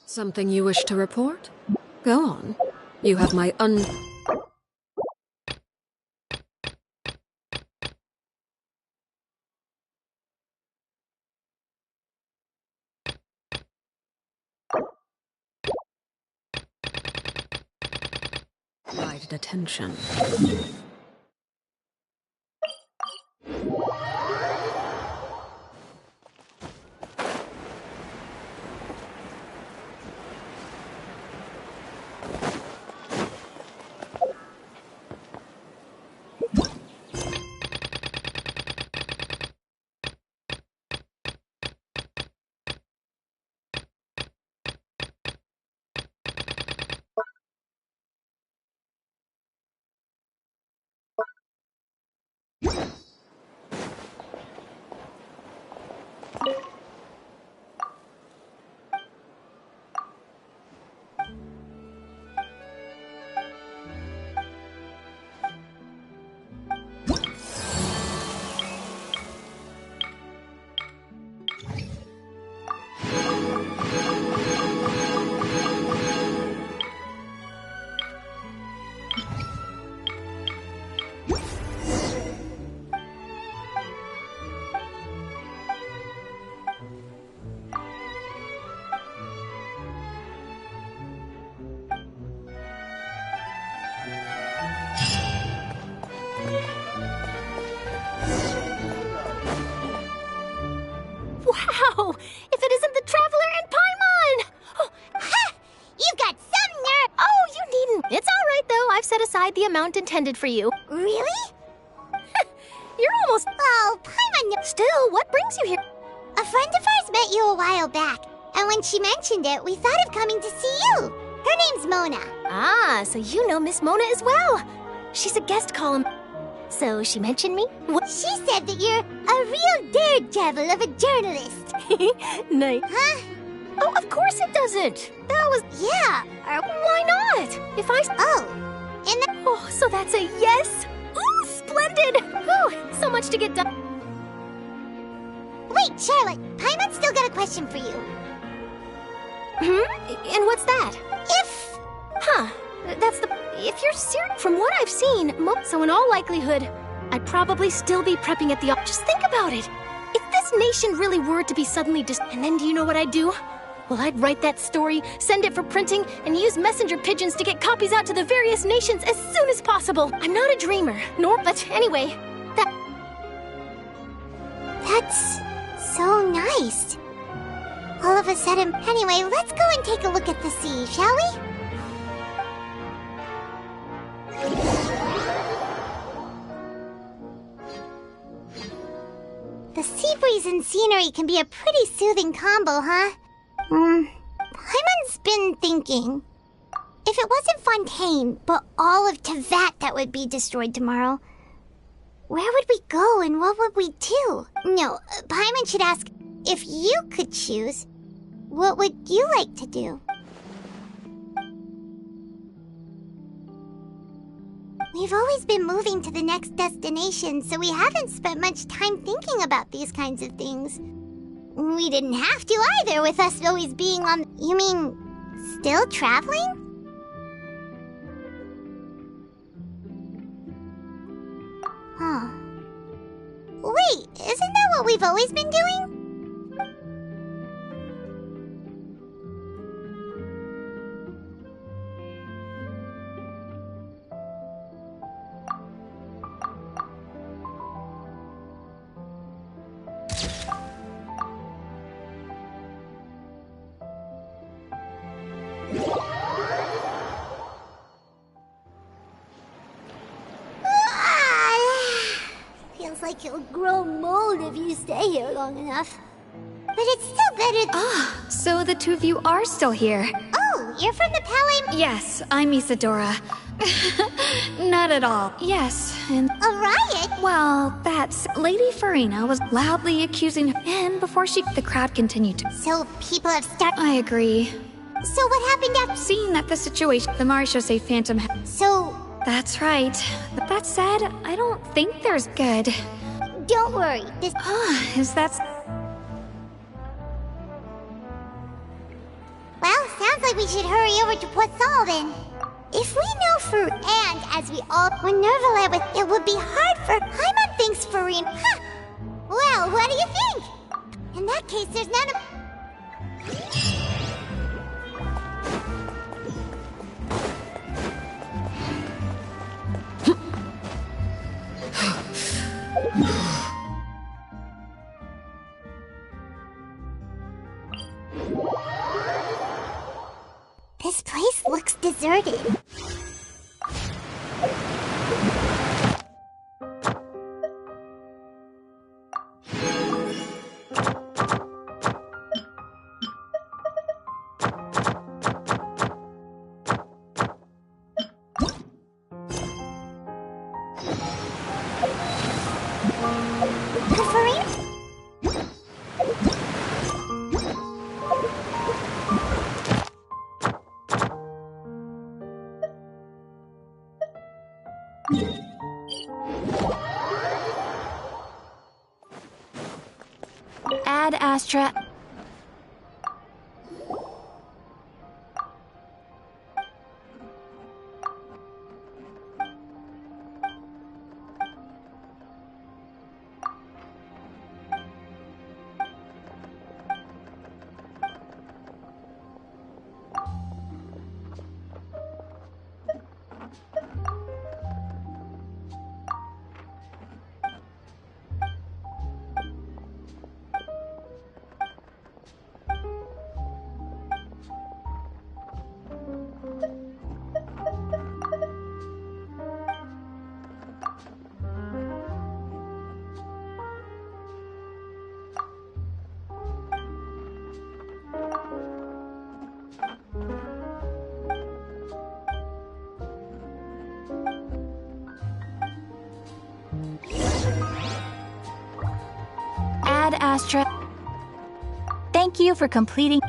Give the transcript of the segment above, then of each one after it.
Something you wish to report? Go on. You have my undivided attention. Wow! If it isn't the Traveler and Paimon! Oh, Ha! You've got some nerve! oh, you needn't. It's all right, though. I've set aside the amount intended for you. Really? You're almost... Oh, Paimon... Still, what brings you here? A friend of ours met you a while back, and when she mentioned it, we thought of coming to see you. Her name's Mona. Ah, so you know Miss Mona as well. She's a guest column. So she mentioned me? What? She said that you're a real daredevil of a journalist. Nice. Huh? Oh, of course it doesn't. That was... Yeah. Why not? If I... Oh. And the... Oh, so that's a yes? Ooh, splendid! Ooh, so much to get done. Wait, Charlotte. Paimon's still got a question for you. And what's that? If... Huh. That's the... If you're serious... From what I've seen, so in all likelihood, I'd probably still be prepping at the... Just think about it. If this nation really were to be suddenly and then do you know what I'd do? Well, I'd write that story, send it for printing, and use messenger pigeons to get copies out to the various nations as soon as possible. I'm not a dreamer, but anyway, That's so nice. All of a sudden... Anyway, let's go and take a look at the sea, shall we? The sea breeze and scenery can be a pretty soothing combo, huh? Paimon's been thinking. If it wasn't Fontaine, but all of Teyvat that would be destroyed tomorrow, where would we go and what would we do? No, Paimon should ask, if you could choose, what would you like to do? We've always been moving to the next destination, so we haven't spent much time thinking about these kinds of things. We didn't have to either, with us always being on... You mean, still traveling? Huh. Wait, isn't that what we've always been doing? Feels like you'll grow mold if you stay here long enough. But it's still better. Ah, so the two of you are still here. Oh, you're from the Palais. Yes, I'm Isadora. Not at all. Yes, and... A riot? Well, that's... Lady Farina was loudly accusing him, and before the crowd continued to... So people have started... I agree. So what happened after? Seeing that the situation, the Marishose Phantom. So, That's right. But that said, I don't think there's good. don't worry. This. Is that? Well, sounds like we should hurry over to Port Sullivan. If we know for and as we all when Nervalet with it would be hard for Paimon thinks Farina. Huh. Well, what do you think? In that case, there's none of. This place looks deserted. Farina? Ad Astra. Ad Astra. Thank you for completing.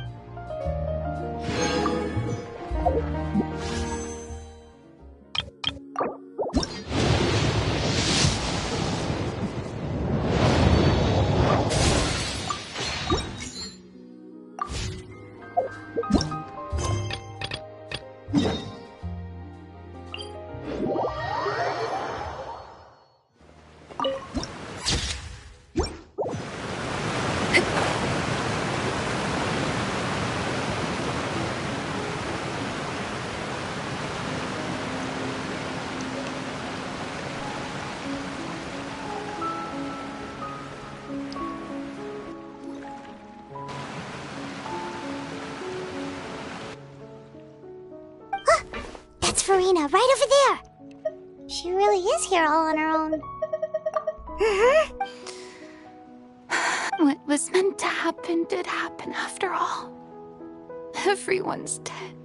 That's Farina, right over there. She really is here all on her own. What was meant to happen did happen after all. Everyone's dead.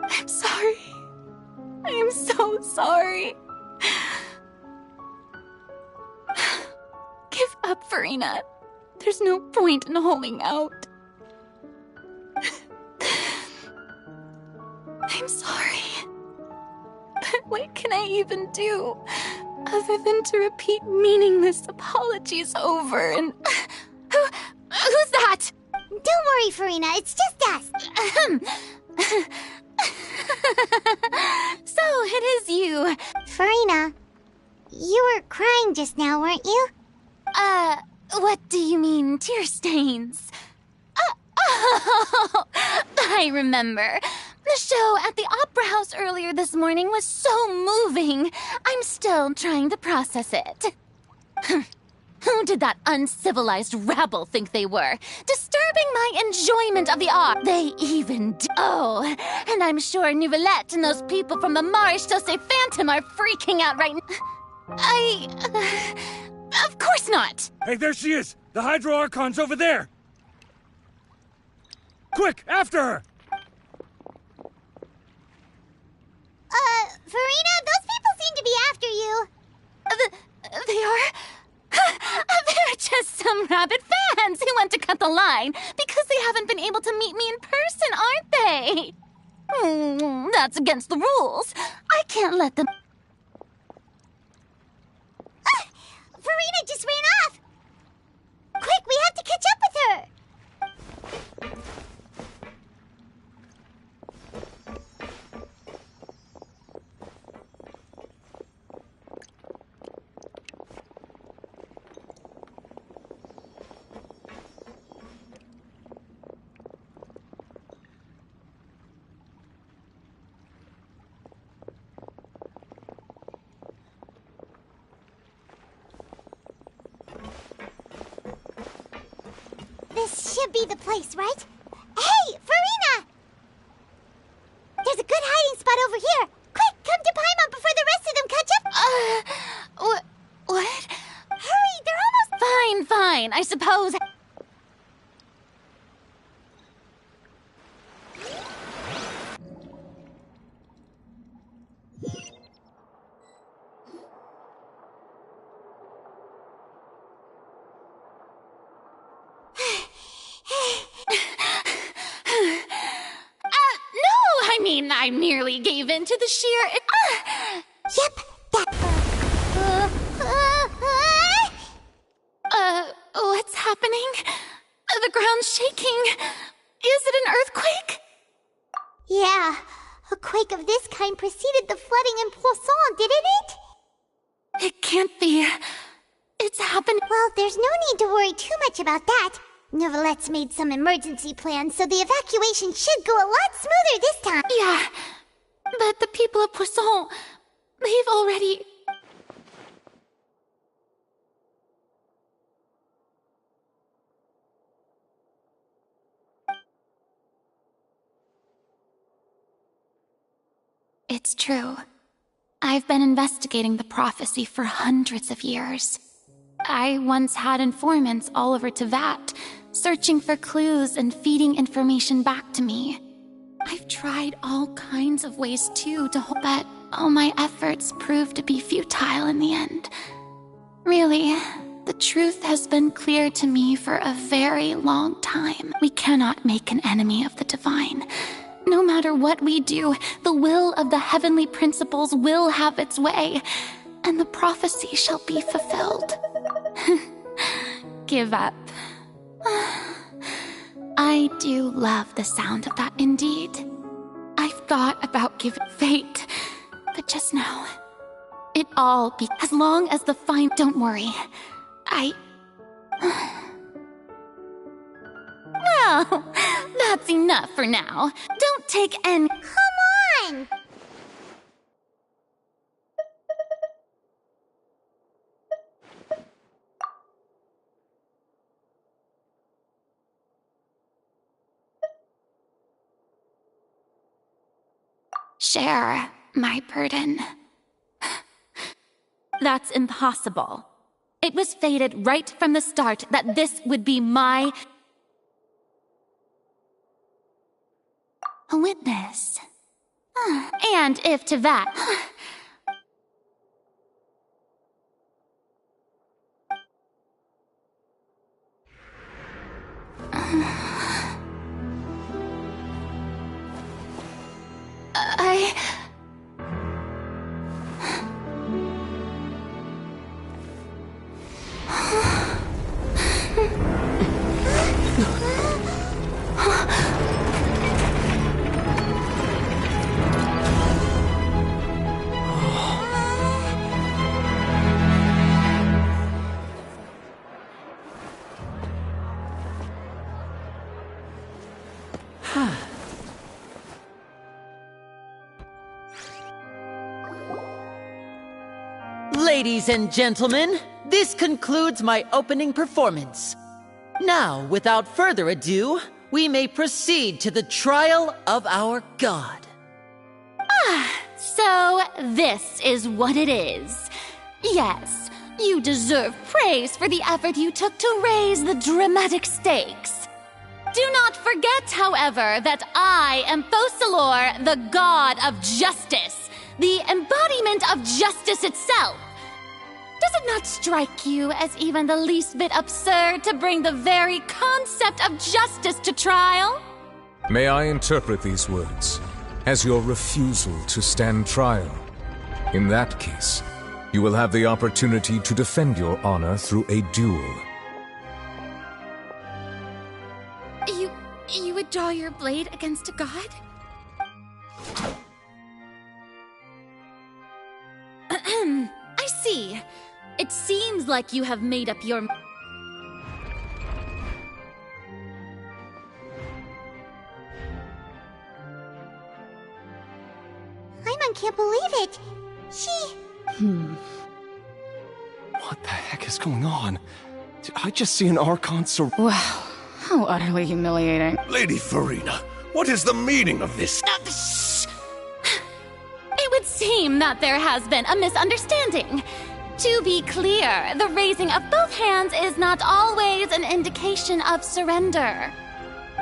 I'm sorry. I am so sorry. Give up, Farina. There's no point in holding out. I'm sorry. But what can I even do other than to repeat meaningless apologies over and... Who's that? Don't worry, Farina, it's just us. So, it is you. Farina, you were crying just now, weren't you? What do you mean, tear stains? Oh, I remember. The show at the Opera House earlier this morning was so moving. I'm still trying to process it. Who did that uncivilized rabble think they were? Disturbing my enjoyment of the art. They even Oh, and I'm sure Nouvellette and those people from the Marishose Phantom are freaking out right now. Of course not! Hey, there she is! The Hydro Archon's over there! Quick, after her! Farina, those people seem to be after you. They are? They're just some rabid depends who went to cut the line, because they haven't been able to meet me in person, aren't they? That's against the rules. I can't let them... Furina just ran off! Quick, we have to catch up with her! This should be the place, right? Hey, Furina! There's a good hiding spot over here. Quick, come to Paimon before the rest of them catch up. What? Hurry, they're almost... Fine, I suppose... I merely gave in to the sheer... Yep, that... What's happening? The ground's shaking. Is it an earthquake? Yeah, a quake of this kind preceded the flooding in Poisson, didn't it? It can't be. It's happened... Well, there's no need to worry too much about that. Neuvillette made some emergency plans, so the evacuation should go a lot smoother this time. Yeah, but the people of Poisson, they've already... It's true. I've been investigating the prophecy for hundreds of years. I once had informants all over Teyvat, searching for clues and feeding information back to me. I've tried all kinds of ways too but all my efforts proved to be futile in the end. Really, the truth has been clear to me for a very long time. We cannot make an enemy of the divine. No matter what we do, the will of the heavenly principles will have its way, and the prophecy shall be fulfilled. Give up. I do love the sound of that indeed. I've thought about giving fate, but just now, it all be as long as the fine... Don't worry. Well, that's enough for now. Don't take any... Come on! Share my burden. That's impossible. It was fated right from the start that this would be my... a witness. And if Teyvat... Ladies and gentlemen, this concludes my opening performance. Now, without further ado, we may proceed to the trial of our god. So this is what it is. Yes, you deserve praise for the effort you took to raise the dramatic stakes. Do not forget, however, that I am Focalors, the god of justice, the embodiment of justice itself. Does it not strike you as even the least bit absurd to bring the very concept of justice to trial? May I interpret these words as your refusal to stand trial? In that case, you will have the opportunity to defend your honor through a duel. You would draw your blade against a god? I see. It seems like you have made up your... Paimon can't believe it. She... What the heck is going on? Did I just see an Archon sur- Wow, how utterly humiliating. Lady Farina, what is the meaning of this? Shh! It would seem that there has been a misunderstanding. To be clear, the raising of both hands is not always an indication of surrender.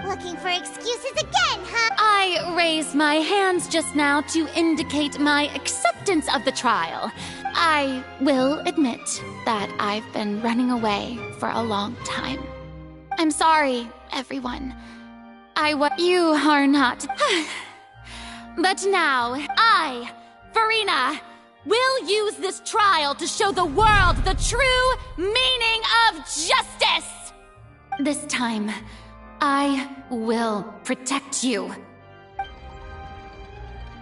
Looking for excuses again, huh? I raised my hands just now to indicate my acceptance of the trial. I will admit that I've been running away for a long time. I'm sorry, everyone. You are not. But now, I, Farina, will use this trial to show the world the true meaning of justice! This time, I will protect you.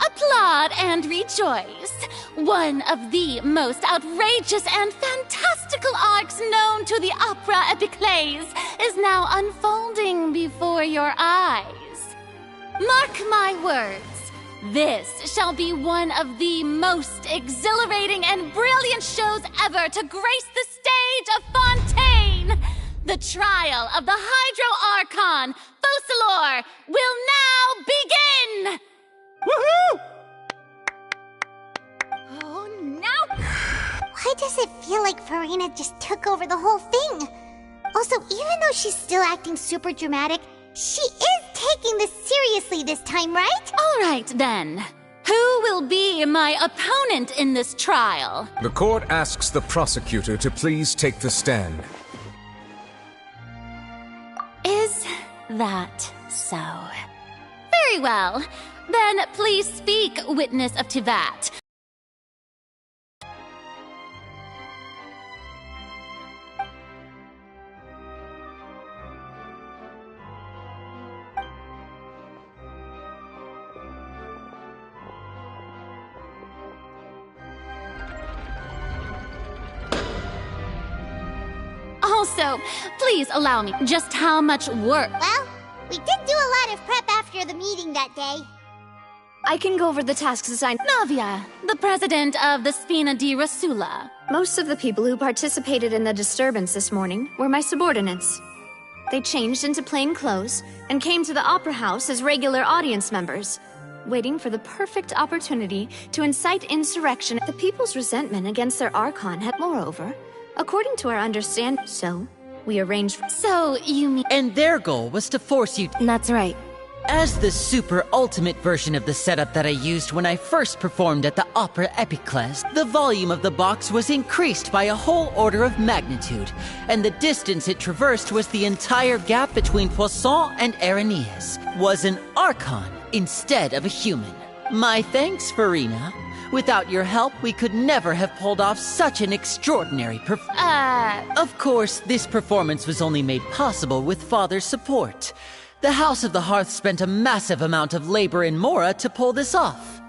Applaud and rejoice! One of the most outrageous and fantastical arcs known to the Opera Epiclese is now unfolding before your eyes. Mark my words, this shall be one of the most exhilarating and brilliant shows ever to grace the stage of Fontaine! The trial of the Hydro Archon, Focalors, will now begin! Woohoo! Oh, no! Why does it feel like Farina just took over the whole thing? Also, even though she's still acting super dramatic, she is taking this seriously this time, right? All right, then. Who will be my opponent in this trial? The court asks the prosecutor to please take the stand. Is that so? Very well. Then please speak, witness of Teyvat. Also, please allow me just how much work. Well, we did do a lot of prep after the meeting that day. I can go over the tasks assigned. Navia, the president of the Spina di Rasula. Most of the people who participated in the disturbance this morning were my subordinates. They changed into plain clothes and came to the Opera House as regular audience members, waiting for the perfect opportunity to incite insurrection. The people's resentment against their Archon had, moreover, according to our understanding, so we arranged for... So, you mean... And their goal was to force you... That's right. As the super ultimate version of the setup that I used when I first performed at the Opera Epiclese, the volume of the box was increased by a whole order of magnitude, and the distance it traversed was the entire gap between Poisson and Aranias, was an Archon instead of a human. My thanks, Farina. Without your help, we could never have pulled off such an extraordinary Of course, this performance was only made possible with Father's support. The House of the Hearth spent a massive amount of labor in Mora to pull this off.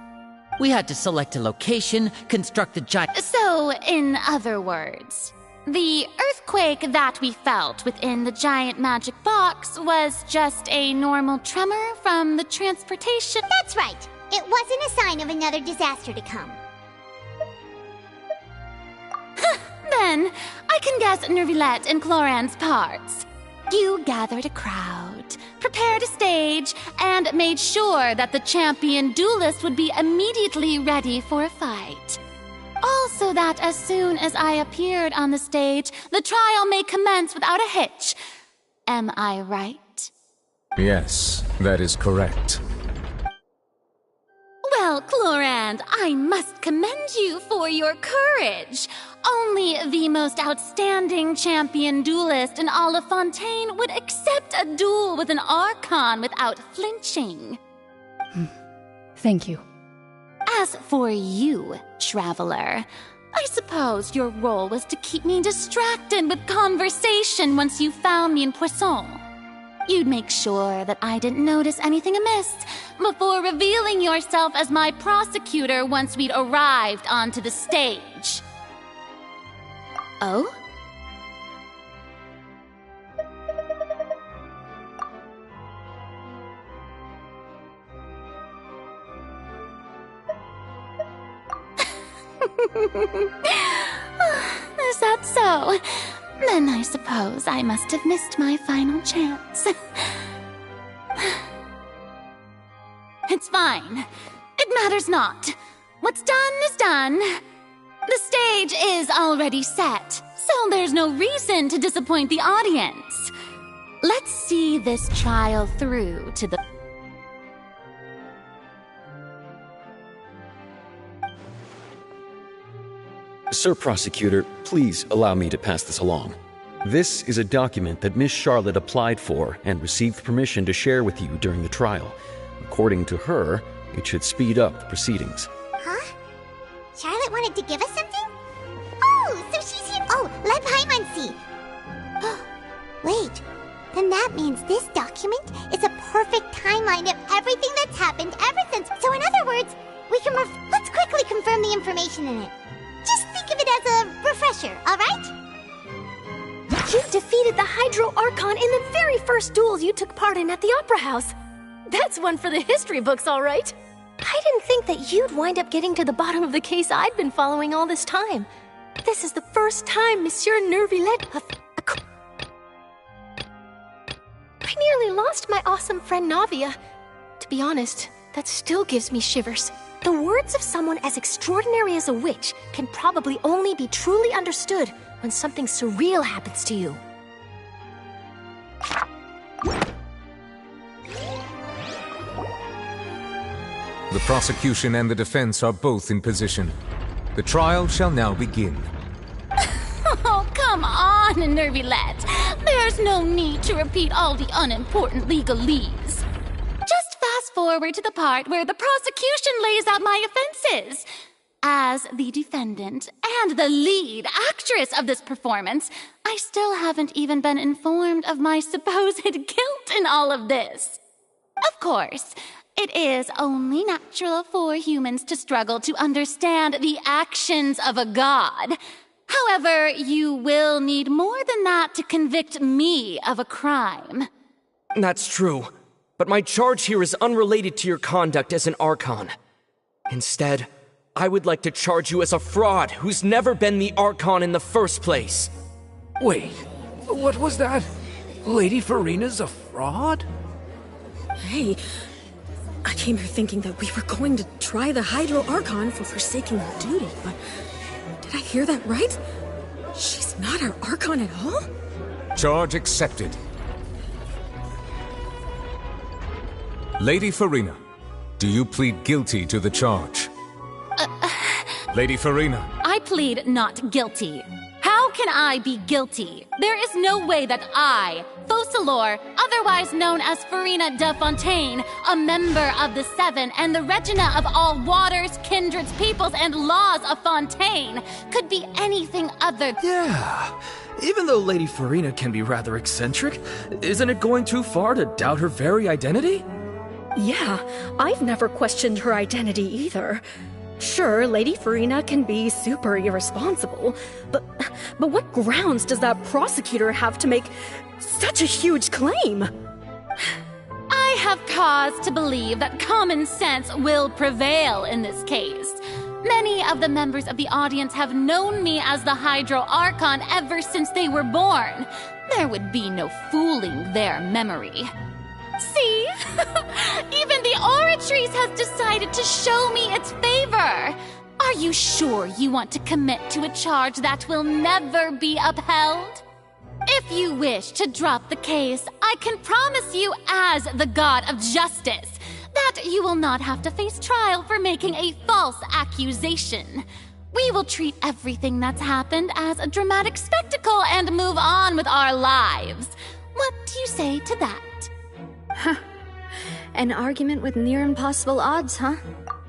We had to select a location, construct a giant... So, in other words, the earthquake that we felt within the giant magic box was just a normal tremor from the transportation... That's right. It wasn't a sign of another disaster to come. Then, I can guess Nervilette and Cloran's parts. You gathered a crowd, prepared a stage, and made sure that the champion duelist would be immediately ready for a fight. Also that as soon as I appeared on the stage, the trial may commence without a hitch. Am I right? Yes, that is correct. Well, Clorand, I must commend you for your courage. Only the most outstanding champion duelist in all of Fontaine would accept a duel with an Archon without flinching. Thank you. As for you, Traveler, I suppose your role was to keep me distracted with conversation once you found me in Poisson. You'd make sure that I didn't notice anything amiss before revealing yourself as my prosecutor once we'd arrived onto the stage. Oh? Is that so? Then I suppose I must have missed my final chance. It's fine. It matters not. What's done is done. The stage is already set, so there's no reason to disappoint the audience. Let's see this trial through to the... Sir Prosecutor, please allow me to pass this along. This is a document that Miss Charlotte applied for and received permission to share with you during the trial. According to her, it should speed up the proceedings. Huh? Charlotte wanted to give us something? Oh, so she's here. Oh, let Paimon see. Wait, then that means this document is a perfect timeline of everything that's happened ever since. So in other words, we can let's quickly confirm the information in it. Just think of it as a refresher, alright? You defeated the Hydro Archon in the very first duels you took part in at the Opera House. That's one for the history books, all right. I didn't think that you'd wind up getting to the bottom of the case I'd been following all this time. This is the first time Monsieur Neuvillette... I nearly lost my awesome friend Navia. To be honest, that still gives me shivers. The words of someone as extraordinary as a witch can probably only be truly understood when something surreal happens to you. The prosecution and the defense are both in position. The trial shall now begin. Oh, come on, Neuvillette. There's no need to repeat all the unimportant legalese. Just fast forward to the part where the prosecution lays out my offenses. As the defendant and the lead actress of this performance, I still haven't even been informed of my supposed guilt in all of this. Of course, it is only natural for humans to struggle to understand the actions of a god. However, you will need more than that to convict me of a crime. That's true, but my charge here is unrelated to your conduct as an Archon. Instead, I would like to charge you as a fraud who's never been the Archon in the first place. Wait, what was that? Lady Furina's a fraud? Hey, I came here thinking that we were going to try the Hydro Archon for forsaking her duty, but did I hear that right? She's not our Archon at all? Charge accepted. Lady Furina, do you plead guilty to the charge? Lady Furina. I plead not guilty. How can I be guilty? There is no way that I, Focalors, otherwise known as Furina de Fontaine, a member of the Seven and the Regina of all waters, kindreds, peoples, and laws of Fontaine, could be anything other. Yeah, even though Lady Furina can be rather eccentric, isn't it going too far to doubt her very identity? Yeah, I've never questioned her identity either. Sure, Lady Furina can be super irresponsible, but what grounds does that prosecutor have to make such a huge claim? I have cause to believe that common sense will prevail in this case. Many of the members of the audience have known me as the Hydro Archon ever since they were born. There would be no fooling their memory. See? Even the Oratrice has decided to show me its favor. Are you sure you want to commit to a charge that will never be upheld? If you wish to drop the case, I can promise you as the god of justice that you will not have to face trial for making a false accusation. We will treat everything that's happened as a dramatic spectacle and move on with our lives. What do you say to that? Huh. An argument with near impossible odds, huh?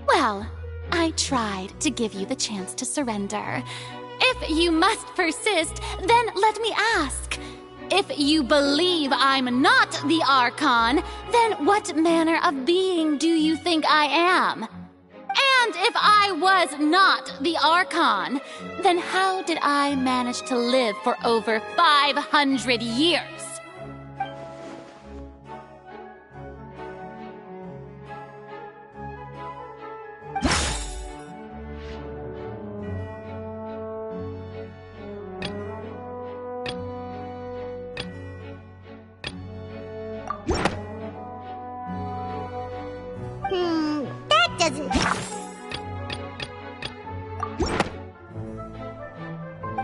Well, I tried to give you the chance to surrender. If you must persist, then let me ask. If you believe I'm not the Archon, then what manner of being do you think I am? And if I was not the Archon, then how did I manage to live for over 500 years? That doesn't...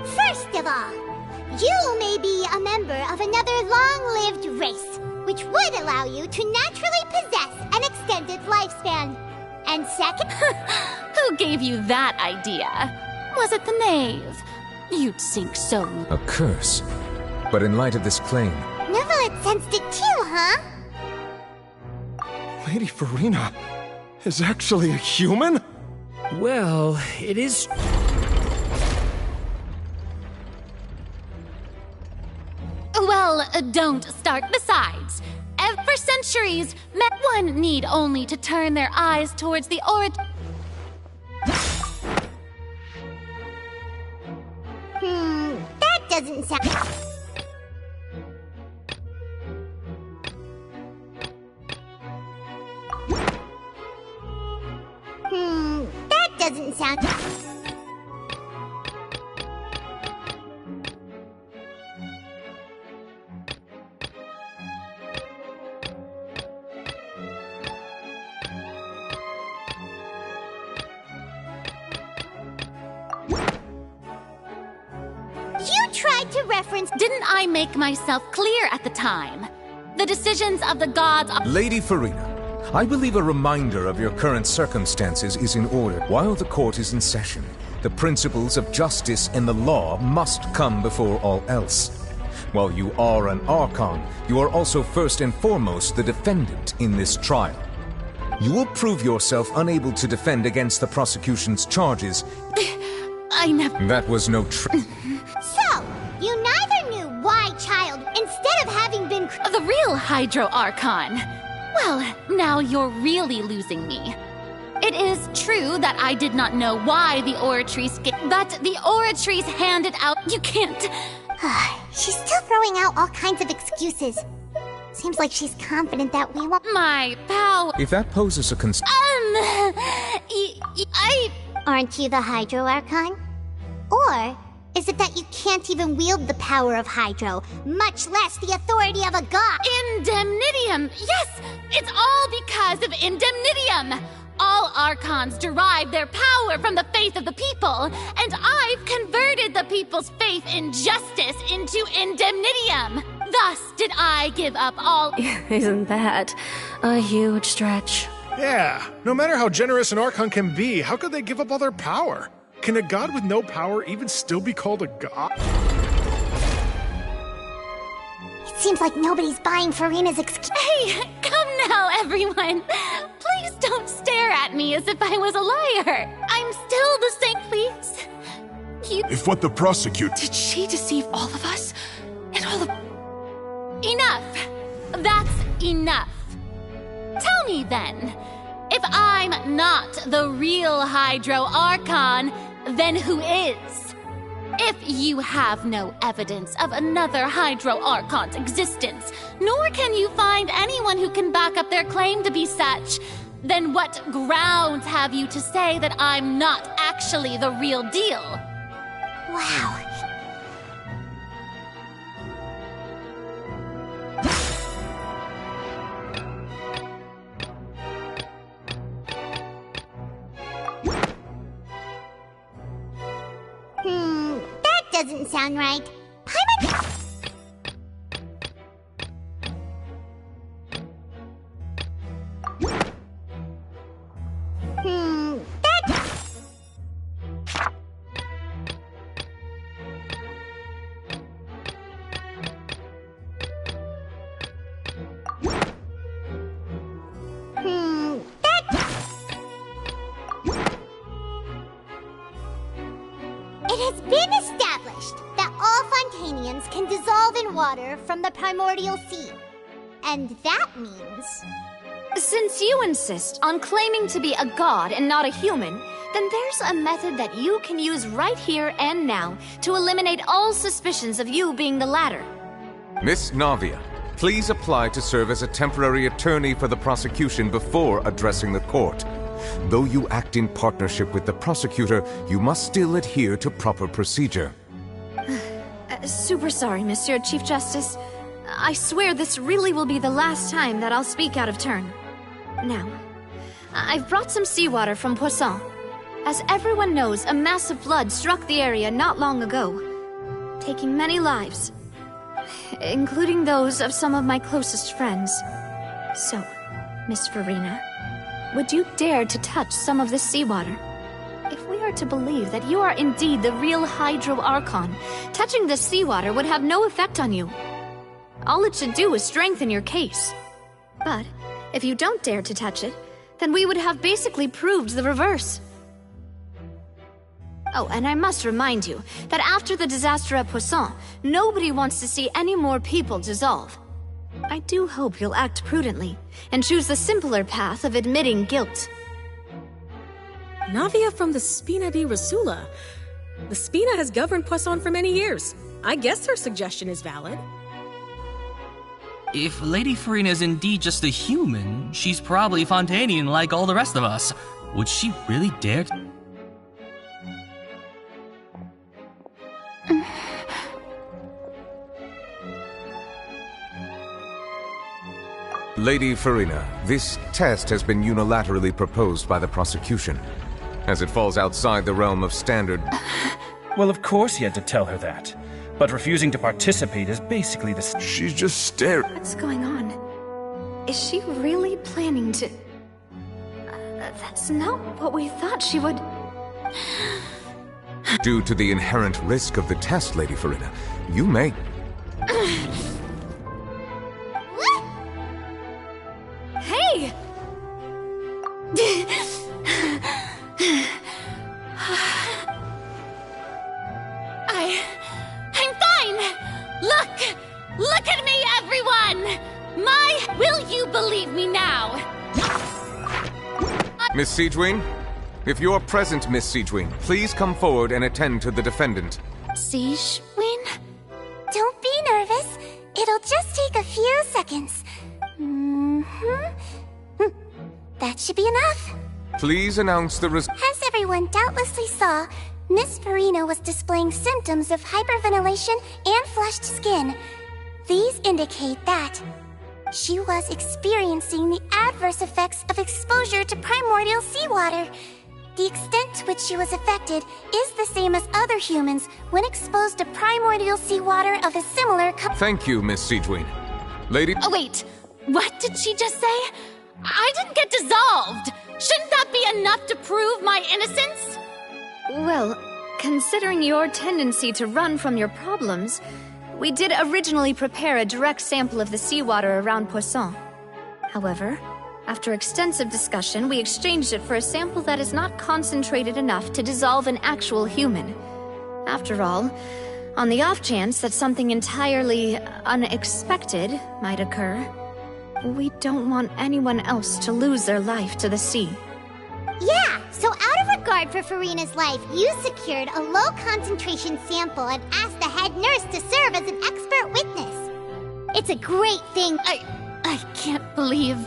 First of all, you may be a member of another long-lived race, which would allow you to naturally possess an extended lifespan. And second... Who gave you that idea? Was it the knave? You'd think so. A curse. But in light of this claim... Neverlet sensed it too, huh? Lady Furina is actually a human? Well, it is... Well, don't start. Besides, for centuries, one need only to turn their eyes towards the That doesn't sound... That doesn't sound... You tried to reference... Didn't I make myself clear at the time? The decisions of the gods are... Lady Furina, I believe a reminder of your current circumstances is in order. While the court is in session, the principles of justice and the law must come before all else. While you are an Archon, you are also first and foremost the defendant in this trial. You will prove yourself unable to defend against the prosecution's charges. I never... That was no trick. So, you neither knew why, child, instead of having been... The real Hydro Archon. Well, now you're really losing me. It is true that I did not know why the Oratrice but the Oratrice handed out... You can't... She's still throwing out all kinds of excuses. Seems like she's confident that we won't... My power... If that poses a concern... Aren't you the Hydro Archon? Or is it that you can't even wield the power of Hydro, much less the authority of a god? Indemnitium! Yes! It's all because of Indemnitium! All Archons derive their power from the faith of the people, and I've converted the people's faith in justice into Indemnitium! Thus did I give up all... Isn't that a huge stretch? Yeah, no matter how generous an Archon can be, how could they give up all their power? Can a god with no power even still be called a god? It seems like nobody's buying Furina's excuse. Hey, come now, everyone! Please don't stare at me as if I was a liar! I'm still the same, please. If what the prosecutor... Did she deceive all of us? And all of... Enough! That's enough. Tell me then, if I'm not the real Hydro Archon, then who is? If you have no evidence of another Hydro Archon's existence, nor can you find anyone who can back up their claim to be such, then what grounds have you to say that I'm not actually the real deal? Wow. That doesn't sound right. Paimon... water from the primordial sea. And that means... Since you insist on claiming to be a god and not a human, then there's a method that you can use right here and now to eliminate all suspicions of you being the latter. Miss Navia, please apply to serve as a temporary attorney for the prosecution before addressing the court. Though you act in partnership with the prosecutor, you must still adhere to proper procedure. Super sorry, Monsieur Chief Justice. I swear this really will be the last time that I'll speak out of turn. Now, I've brought some seawater from Poisson. As everyone knows, a massive flood struck the area not long ago, taking many lives, including those of some of my closest friends. So, Miss Furina, would you dare to touch some of this seawater? If we are to believe that you are indeed the real Hydro Archon, touching this seawater would have no effect on you. All it should do is strengthen your case. But if you don't dare to touch it, then we would have basically proved the reverse. Oh, and I must remind you that after the disaster at Poisson, nobody wants to see any more people dissolve. I do hope you'll act prudently and choose the simpler path of admitting guilt. Navia from the Spina di Rosula. The Spina has governed Poisson for many years. I guess her suggestion is valid. If Lady Furina is indeed just a human, she's probably Fontanian like all the rest of us. Would she really dare to... Lady Furina, this test has been unilaterally proposed by the prosecution, as it falls outside the realm of standard... Well, of course he had to tell her that. But refusing to participate is basically the... She's just staring... What's going on? Is she really planning to... that's not what we thought she would... Due to the inherent risk of the test, Lady Furina, you may... Hey! I'm fine! Look at me, everyone! Will you believe me now? Miss Sigewinne? If you're present, Miss Sigewinne, please come forward and attend to the defendant. Sigewinne? Don't be nervous. It'll just take a few seconds. That should be enough. Please announce the As everyone doubtlessly saw, Miss Furina was displaying symptoms of hyperventilation and flushed skin. These indicate that she was experiencing the adverse effects of exposure to primordial seawater. The extent to which she was affected is the same as other humans when exposed to primordial seawater of a similar Thank you, Miss Sigewinne. Lady... Oh, wait. What did she just say? I didn't get dissolved. Shouldn't that be enough to prove my innocence? Well, considering your tendency to run from your problems, we did originally prepare a direct sample of the seawater around Poisson. However, after extensive discussion, we exchanged it for a sample that is not concentrated enough to dissolve an actual human. After all, on the off chance that something entirely unexpected might occur, we don't want anyone else to lose their life to the sea. Yeah, so out of regard for Furina's life, you secured a low-concentration sample and asked the head nurse to serve as an expert witness. It's a great thing. I can't believe...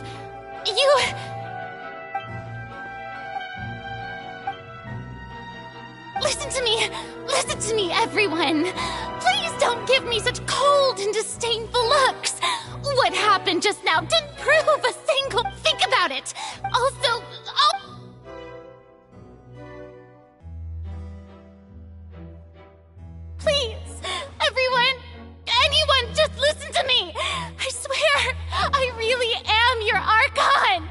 You... Listen to me, everyone. Please don't give me such cold and disdainful looks. What happened just now didn't prove a single... Think about it. Also, please, everyone, anyone, just listen to me. I swear, I really am your Archon.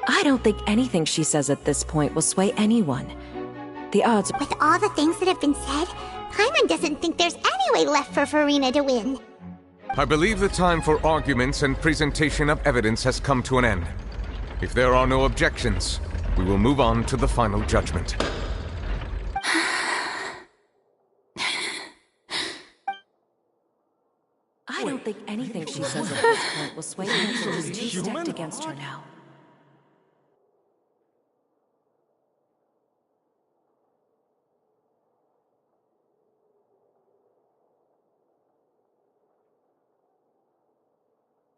I don't think anything she says at this point will sway anyone. The odds... With all the things that have been said, Paimon doesn't think there's any way left for Furina to win. I believe the time for arguments and presentation of evidence has come to an end. If there are no objections, we will move on to the final judgment. I don't think anything she says at this point will sway Angel is too stacked against her now.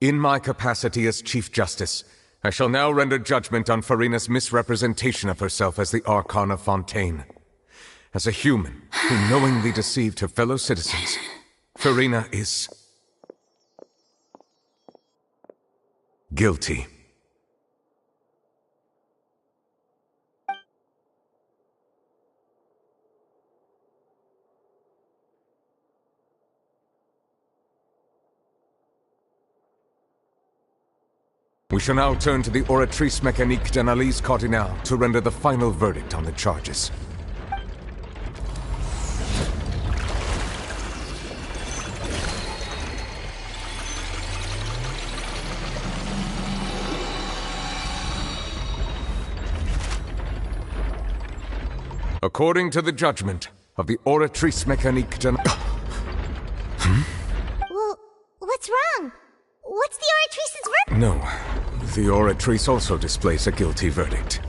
In my capacity as Chief Justice, I shall now render judgment on Furina's misrepresentation of herself as the Archon of Fontaine. As a human who knowingly deceived her fellow citizens, Furina is guilty. We shall now turn to the Oratrice Mécanique d'Analyse Cardinal to render the final verdict on the charges. According to the judgment of the Oratrice Mécanique d'Analyse... Well, what's wrong? What's the Oratrice's verdict? No, the Oratrice also displays a guilty verdict.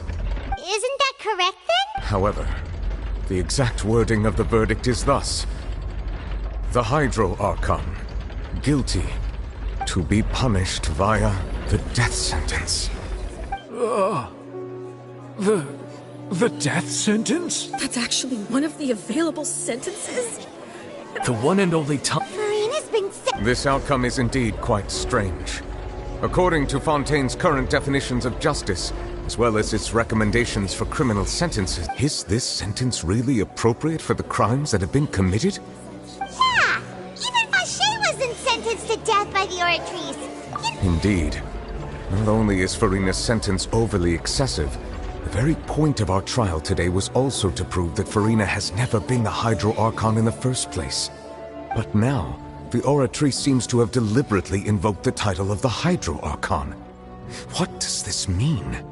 Isn't that correct then? However, the exact wording of the verdict is thus: the Hydro Archon, guilty, to be punished via the death sentence. The death sentence? That's actually one of the available sentences? The one and only time. Furina's been sick. This outcome is indeed quite strange. According to Fontaine's current definitions of justice, as well as its recommendations for criminal sentences, is this sentence really appropriate for the crimes that have been committed? Yeah! Even Vacher wasn't sentenced to death by the Oratrice. Indeed. Not only is Furina's sentence overly excessive, the very point of our trial today was also to prove that Furina has never been the Hydro Archon in the first place. But now, the Oratrice seems to have deliberately invoked the title of the Hydro Archon. What does this mean?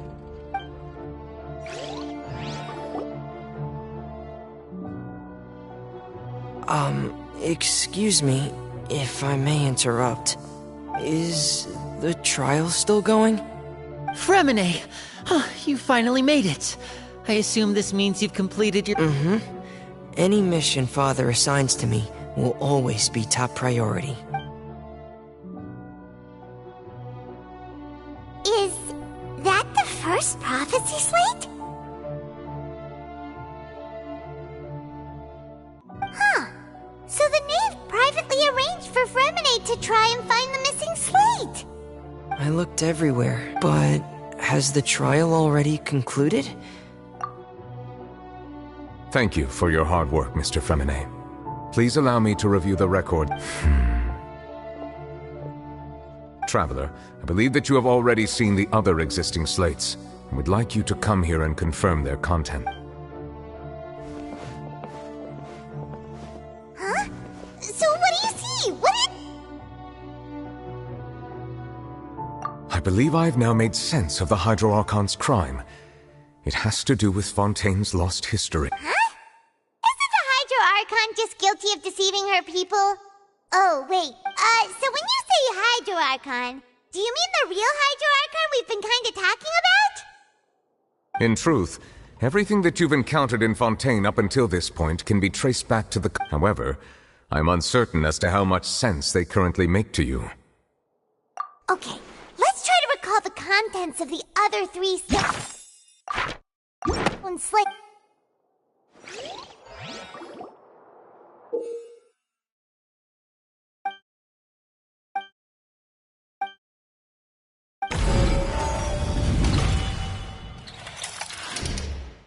Excuse me, if I may interrupt. Is the trial still going? Freminet! You finally made it. I assume this means you've completed your... Any mission Father assigns to me will always be top priority. Is that the first prophecy slate? Huh. So the knave privately arranged for Freminet to try and find the missing slate. I looked everywhere, but has the trial already concluded? Thank you for your hard work, Mr. Freminet. Please allow me to review the record. Traveler, I believe that you have already seen the other existing slates, and would like you to come here and confirm their content. Huh? So what do you see? I believe I have now made sense of the Hydro Archon's crime. It has to do with Fontaine's lost history. Huh? Isn't the Hydro Archon just guilty of deceiving her people? Oh, wait. So when you say Hydro Archon, do you mean the real Hydro Archon we've been kinda talking about? In truth, everything that you've encountered in Fontaine up until this point can be traced back to the... However, I'm uncertain as to how much sense they currently make to you. Okay, let's try to recall the contents of the other three sets. Slate.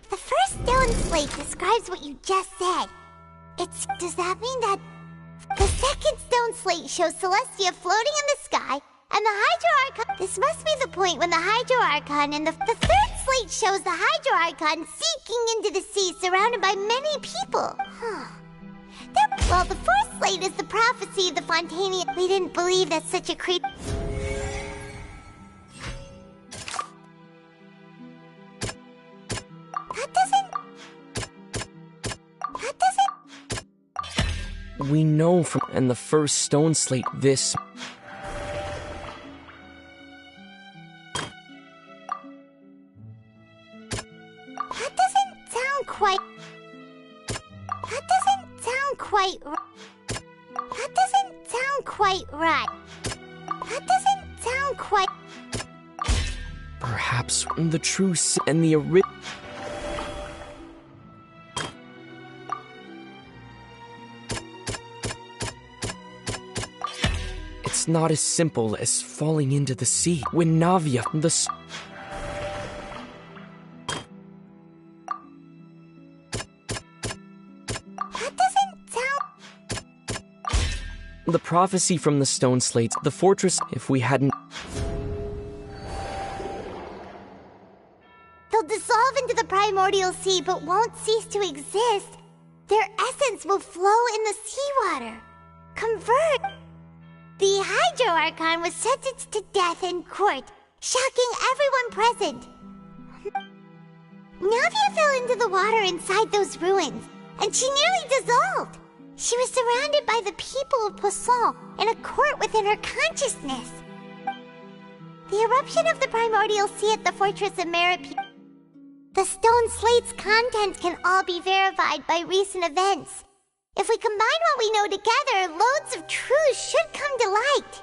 The first stone slate describes what you just said. Does that mean that the second stone slate shows Celestia floating in the sky, and the Hydro Archon... This must be the point when the Hydro Archon and the third slate shows the Hydro Archon sinking into the sea surrounded by many people. There Well, the first slate is the prophecy of the Fontanians. They didn't believe that such a creature... We know from and the first stone slate this. That doesn't sound quite right. That doesn't sound quite... Perhaps the true and the original. It's not as simple as falling into the sea. When Navia, the prophecy from the stone slates, the fortress, if we hadn't... They'll dissolve into the primordial sea, but won't cease to exist. Their essence will flow in the seawater. Convert. The Hydro Archon was sentenced to death in court, shocking everyone present. Navia fell into the water inside those ruins, and she nearly dissolved. She was surrounded by the people of Poisson in a court within her consciousness. The eruption of the primordial sea at the fortress of Merope. The stone slate's contents can all be verified by recent events. If we combine what we know together, loads of truths should come to light.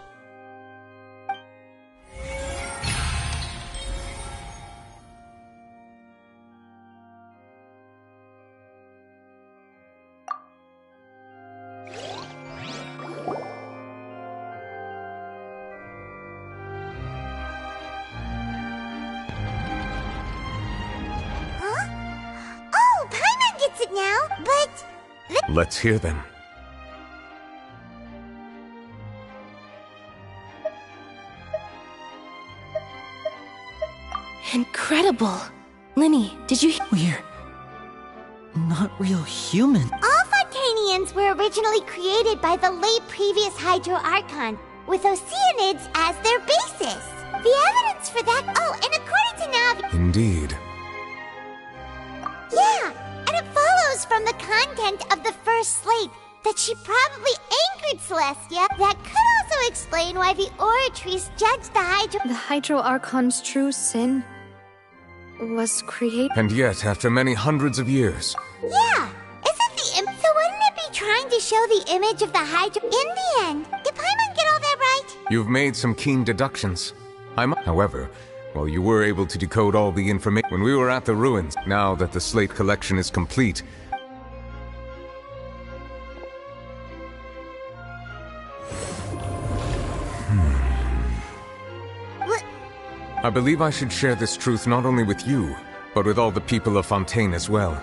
It now, but... Let's hear them. Incredible. Linny, did you... We're not real human. All Fontanians were originally created by the late previous Hydro Archon, with Oceanids as their basis. The evidence for that... Oh, and according to Navi... Indeed. Yeah! And it follows from the content of the first slate that she probably angered Celestia. That could also explain why the Oratrice judged the Hydro... The Hydro Archon's true sin was created... And yet, after many hundreds of years... Yeah! Isn't the So wouldn't it be trying to show the image of the Hydro... In the end, did Paimon get all that right? You've made some keen deductions. However... Well, you were able to decode all the information when we were at the ruins. Now that the slate collection is complete... What? I believe I should share this truth not only with you, but with all the people of Fontaine as well.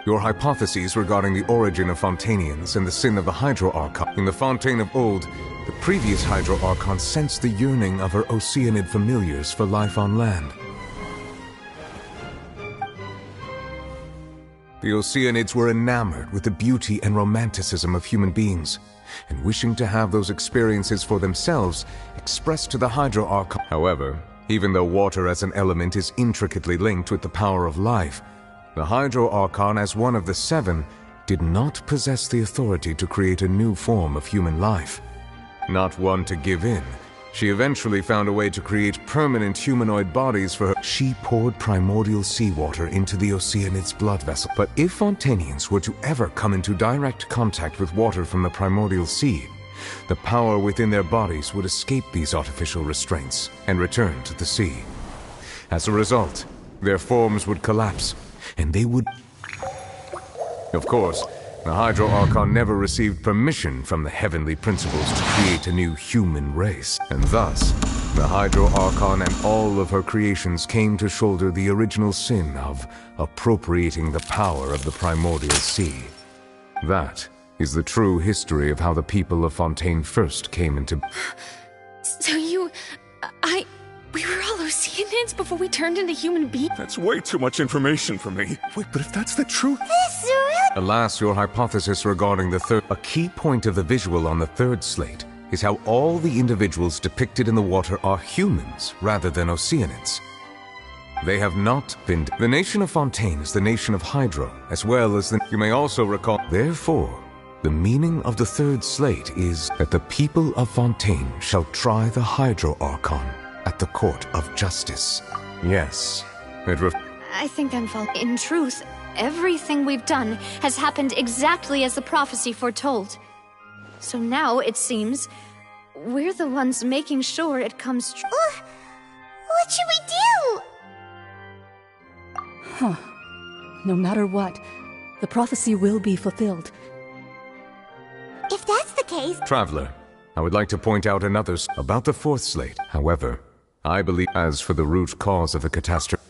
Your hypotheses regarding the origin of Fontanians and the sin of the Hydro Archon. In the Fontaine of old, the previous Hydro Archon sensed the yearning of her Oceanid familiars for life on land. The Oceanids were enamored with the beauty and romanticism of human beings, and wishing to have those experiences for themselves, expressed to the Hydro Archon. However, even though water as an element is intricately linked with the power of life, the Hydro Archon, as one of the seven, did not possess the authority to create a new form of human life. Not one to give in, she eventually found a way to create permanent humanoid bodies for her. She poured primordial seawater into the Oceanid's blood vessel. But if Fontanians were to ever come into direct contact with water from the primordial sea, the power within their bodies would escape these artificial restraints and return to the sea. As a result, their forms would collapse, and they would... Of course, the Hydro Archon never received permission from the heavenly principles to create a new human race, and thus, the Hydro Archon and all of her creations came to shoulder the original sin of appropriating the power of the primordial sea. That is the true history of how the people of Fontaine first came into... So we were all Oceanids before we turned into human beings? That's way too much information for me. Wait, but if that's the truth... This is really... Alas, your hypothesis regarding the third... A key point of the visual on the third slate is how all the individuals depicted in the water are humans rather than Oceanids. They have not been... The nation of Fontaine is the nation of Hydro, as well as the... You may also recall... Therefore, the meaning of the third slate is that the people of Fontaine shall try the Hydro Archon at the Court of Justice. Yes, I think I'm In truth, everything we've done has happened exactly as the prophecy foretold. So now, it seems, we're the ones making sure it comes true. What should we do? Huh. No matter what, the prophecy will be fulfilled. If that's the case... Traveler, I would like to point out another about the fourth slate. However, I believe as for the root cause of the catastrophe...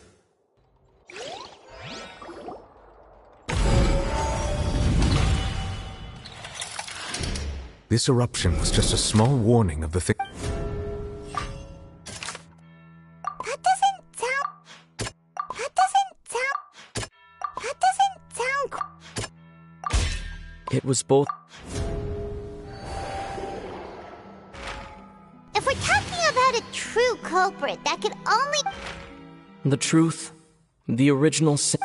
This eruption was just a small warning of the thing... That doesn't sound... It was both... If we're talking about a true culprit, that could only... The truth, the original sin...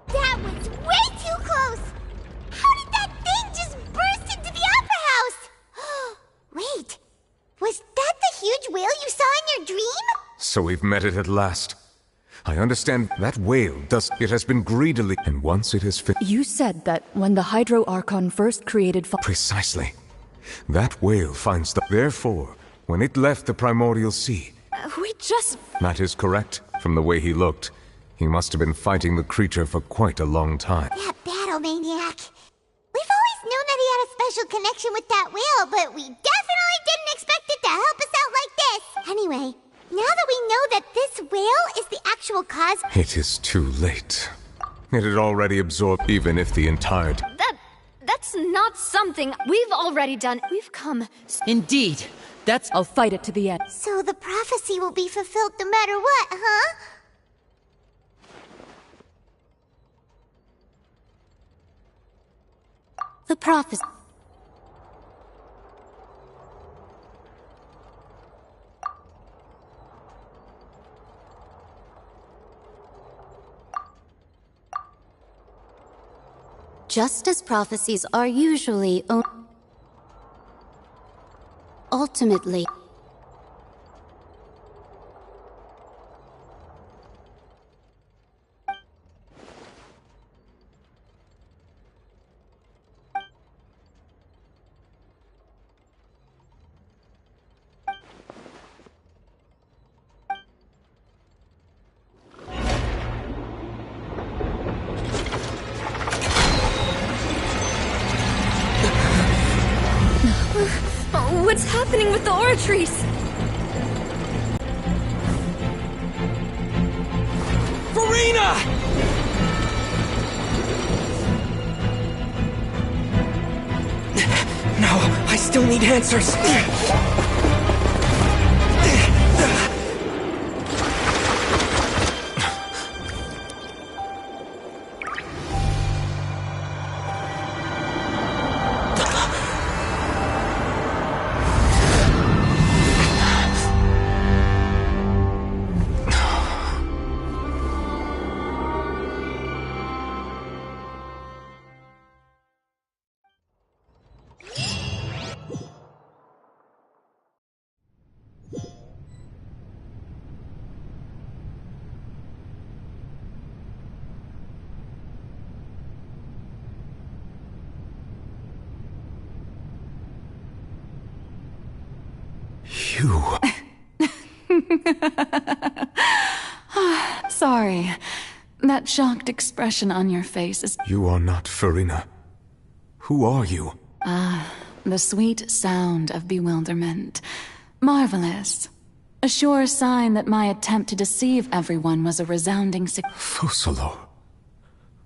That was way too close! How did that thing just burst into the Opera House? Wait, was that the huge whale you saw in your dream? So we've met it at last. I understand that whale it has been greedily, and once it has You said that when the Hydro Archon first created Precisely. That whale finds the... Therefore, when it left the primordial sea... We just... That is correct. From the way he looked, he must have been fighting the creature for quite a long time. That battle maniac. We've always known that he had a special connection with that whale, but we definitely didn't expect it to help us out like this. Anyway, now that we know that this whale is the actual cause... It is too late. It had already absorbed, even if the entire... That's not something we've already done. We've come... Indeed. I'll fight it to the end. So the prophecy will be fulfilled no matter what, huh? The prophecy. Just as prophecies are usually ultimately What's happening with the Aura trees? Furina! No, I still need answers. You. Sorry. That shocked expression on your face is... You are not Furina. Who are you? The sweet sound of bewilderment. Marvelous. A sure sign that my attempt to deceive everyone was a resounding Focalors.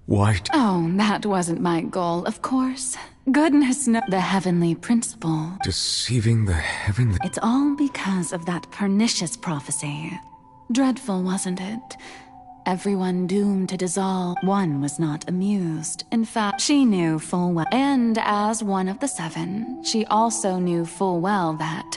Why? Oh, that wasn't my goal, of course. Goodness knows the heavenly principle. Deceiving the heavenly... It's all because of that pernicious prophecy. Dreadful, wasn't it? Everyone doomed to dissolve. One was not amused. In fact, she knew full well. And as one of the seven, she also knew full well that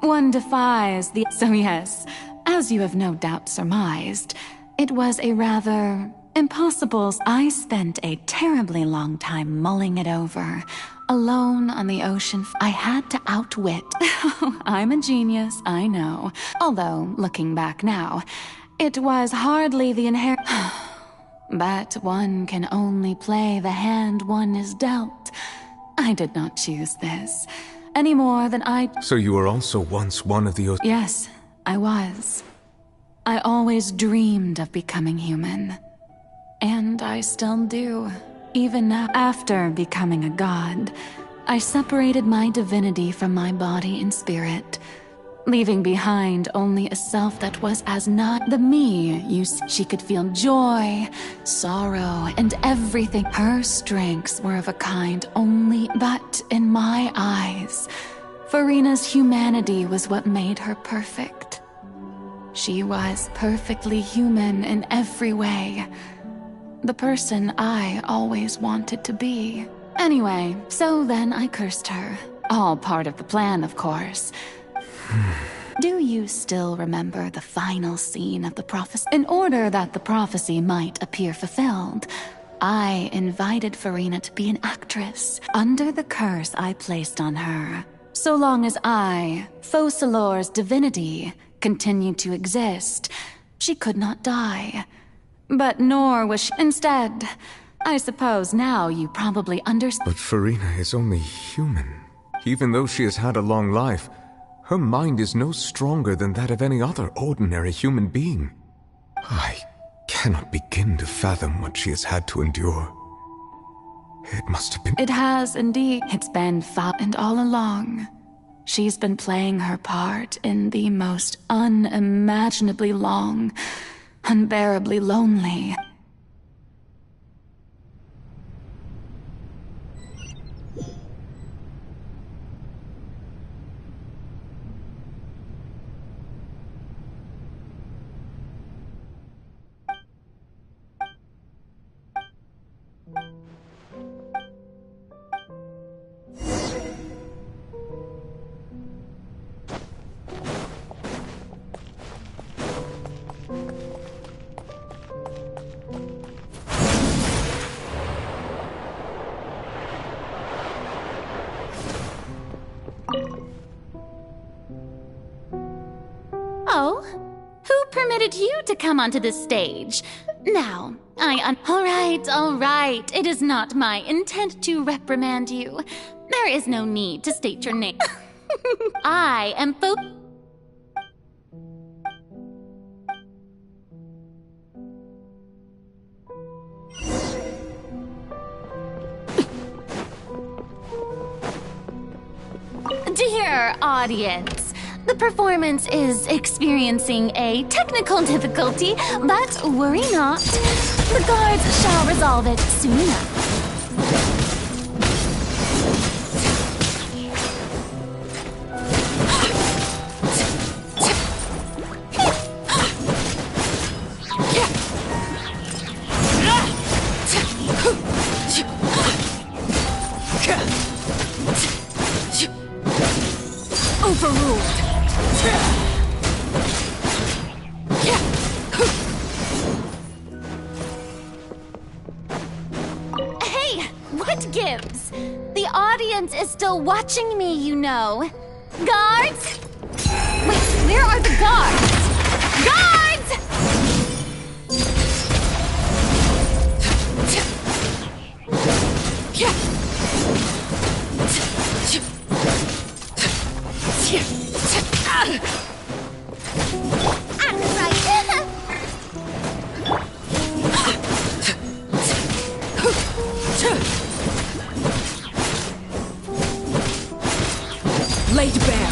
one defies the... So yes, as you have no doubt surmised, it was a rather... impossible. I spent a terribly long time mulling it over. Alone on the ocean, I had to outwit. I'm a genius, I know. Although, looking back now, it was hardly the inherent... But one can only play the hand one is dealt. I did not choose this, any more than I... So you were also once one of the... Yes, I was. I always dreamed of becoming human. And I still do. Even now, after becoming a god, I separated my divinity from my body and spirit, leaving behind only a self that was as not the me you see. She could feel joy, sorrow, and everything. Her strengths were of a kind only, but in my eyes, Furina's humanity was what made her perfect. She was perfectly human in every way. The person I always wanted to be. Anyway, so then I cursed her. All part of the plan, of course. Do you still remember the final scene of the prophecy? In order that the prophecy might appear fulfilled, I invited Furina to be an actress under the curse I placed on her. So long as I, Focalors' divinity, continued to exist, she could not die. But nor was she. Instead, I suppose now you probably understand. But Furina is only human. Even though she has had a long life, her mind is no stronger than that of any other ordinary human being. I cannot begin to fathom what she has had to endure. It must have been... It has indeed. It's been foul, and all along, she's been playing her part in the most unimaginably long, unbearably lonely. Oh? Who permitted you to come onto this stage? Now, All right. It is not my intent to reprimand you. There is no need to state your name. I am Dear audience, the The performance is experiencing a technical difficulty, but worry not. The guards shall resolve it soon enough. Is still watching me, you know. Guards? Wait, where are the guards? Guards! Laid bare.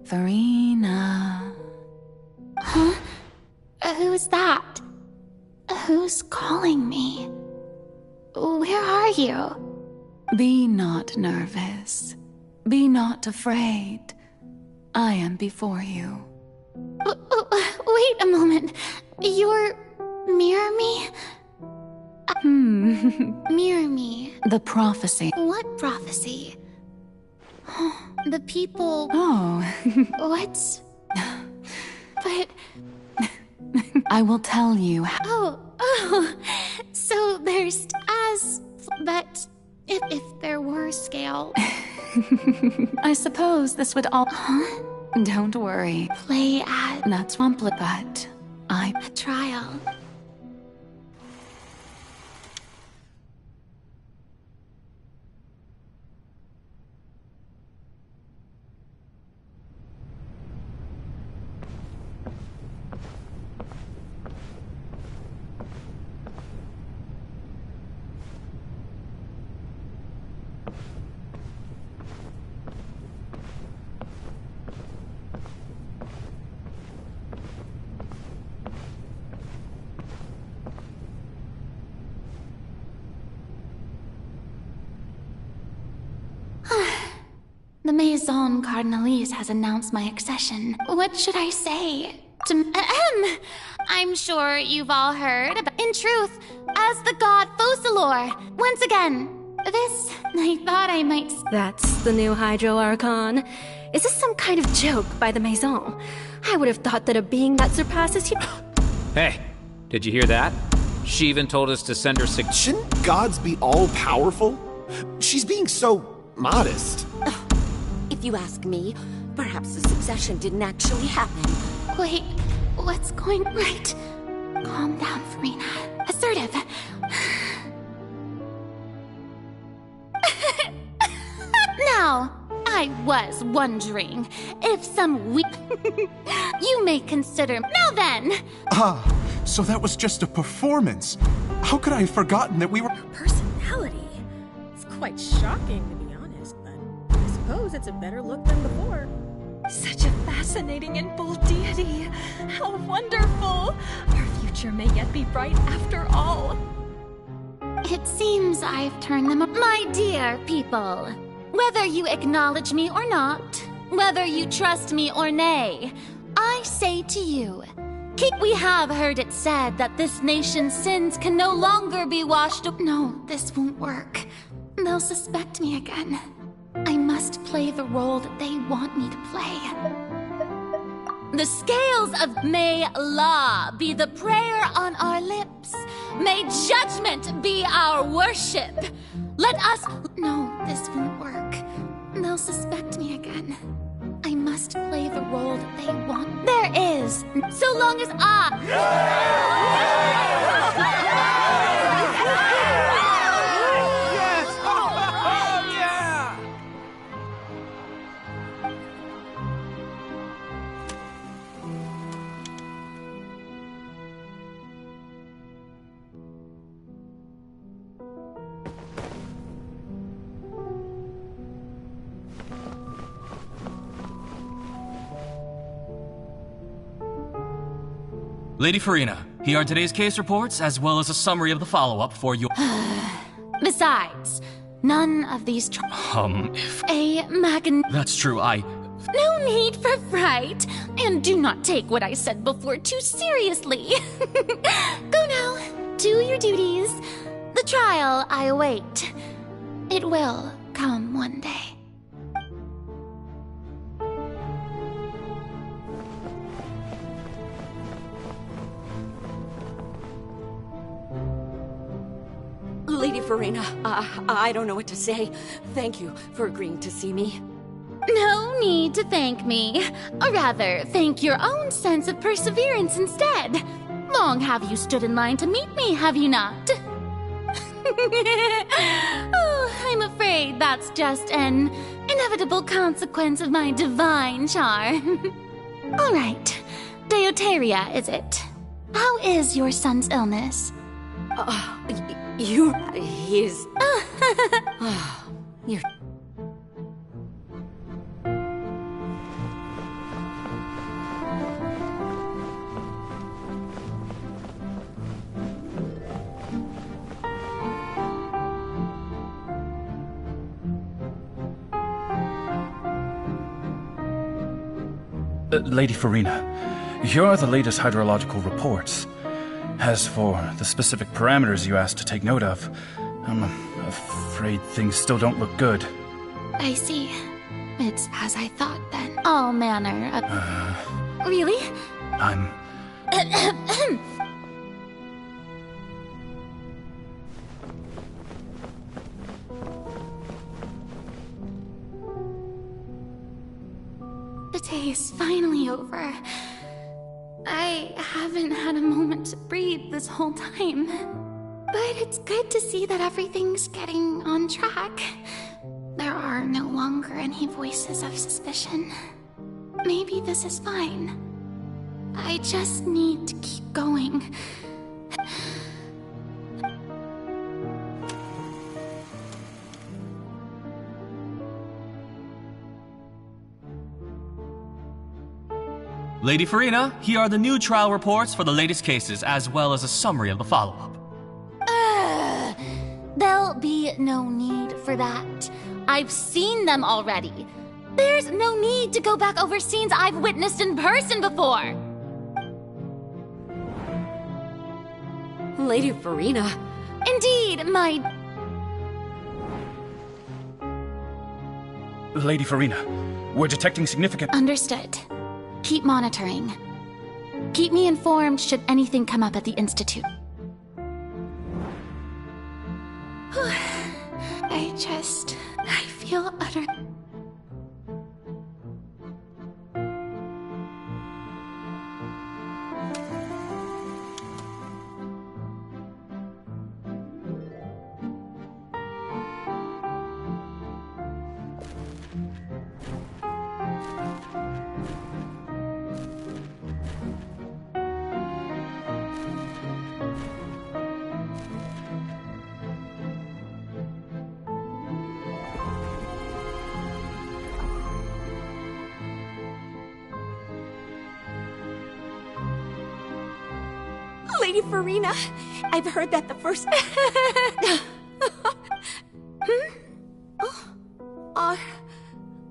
Furina. Huh? Who's that? Who's calling me? Where are you? Be not nervous. Be not afraid. I am before you. Wait a moment. You're... Mirror me? Mirror me. The prophecy. What prophecy? The people... Oh. What? But... I will tell you how... Oh. So there's... But... If there were scale... I suppose this would all... Huh? Don't worry. Play at... That's Rumplet, but... A trial. The Maison Cardinalise has announced my accession. What should I say? I'm sure you've all heard about... In truth, as the god Focalor, once again, this, I thought I might... That's the new Hydro Archon. Is this some kind of joke by the Maison? I would have thought that a being that surpasses you... Hey, did you hear that? She even told us to send her Shouldn't gods be all-powerful? She's being so modest. If you ask me, perhaps the succession didn't actually happen. Wait, what's going right? Calm down, Furina. Assertive. Now, I was wondering if some you may consider... Now then! So that was just a performance. How could I have forgotten that we were... Personality? It's quite shocking, to be honest, but I suppose it's a better look than before. Such a fascinating and bold deity. How wonderful! Our future may yet be bright after all. It seems I've turned them up. My dear people, whether you acknowledge me or not, whether you trust me or nay, I say to you, we have heard it said that this nation's sins can no longer be washed away. No, this won't work. They'll suspect me again. I must play the role that they want me to play. The scales of may law be the prayer on our lips. May judgment be our worship. Let us... No, this won't work. They'll suspect me again. I must play the role that they want. There is, so long as I... Yes! Oh, yeah! Lady Furina, here are today's case reports, as well as a summary of the follow-up for your... Besides, none of these if... That's true, No need for fright, and do not take what I said before too seriously. Go now, do your duties. The trial I await. It will come one day. Lady Furina, I don't know what to say. Thank you for agreeing to see me. No need to thank me. Or rather, thank your own sense of perseverance instead. Long have you stood in line to meet me, have you not? Oh, I'm afraid that's just an inevitable consequence of my divine charm. All right. Deuteria, is it? How is your son's illness? He's... You're... Lady Furina, here are the latest hydrological reports. As for the specific parameters you asked to take note of, I'm afraid things still don't look good. I see. It's as I thought then. All manner of... Really? I'm... The day is finally over. I haven't had a moment to breathe this whole time. But it's good to see that everything's getting on track. There are no longer any voices of suspicion. Maybe this is fine. I just need to keep going. Lady Furina, here are the new trial reports for the latest cases, as well as a summary of the follow-up. There'll be no need for that. I've seen them already. There's no need to go back over scenes I've witnessed in person before. Lady Furina. Indeed, my... Lady Furina, we're detecting significant... Understood. Keep monitoring. Keep me informed should anything come up at the Institute. I feel utter... Lady Furina, I've heard that the first...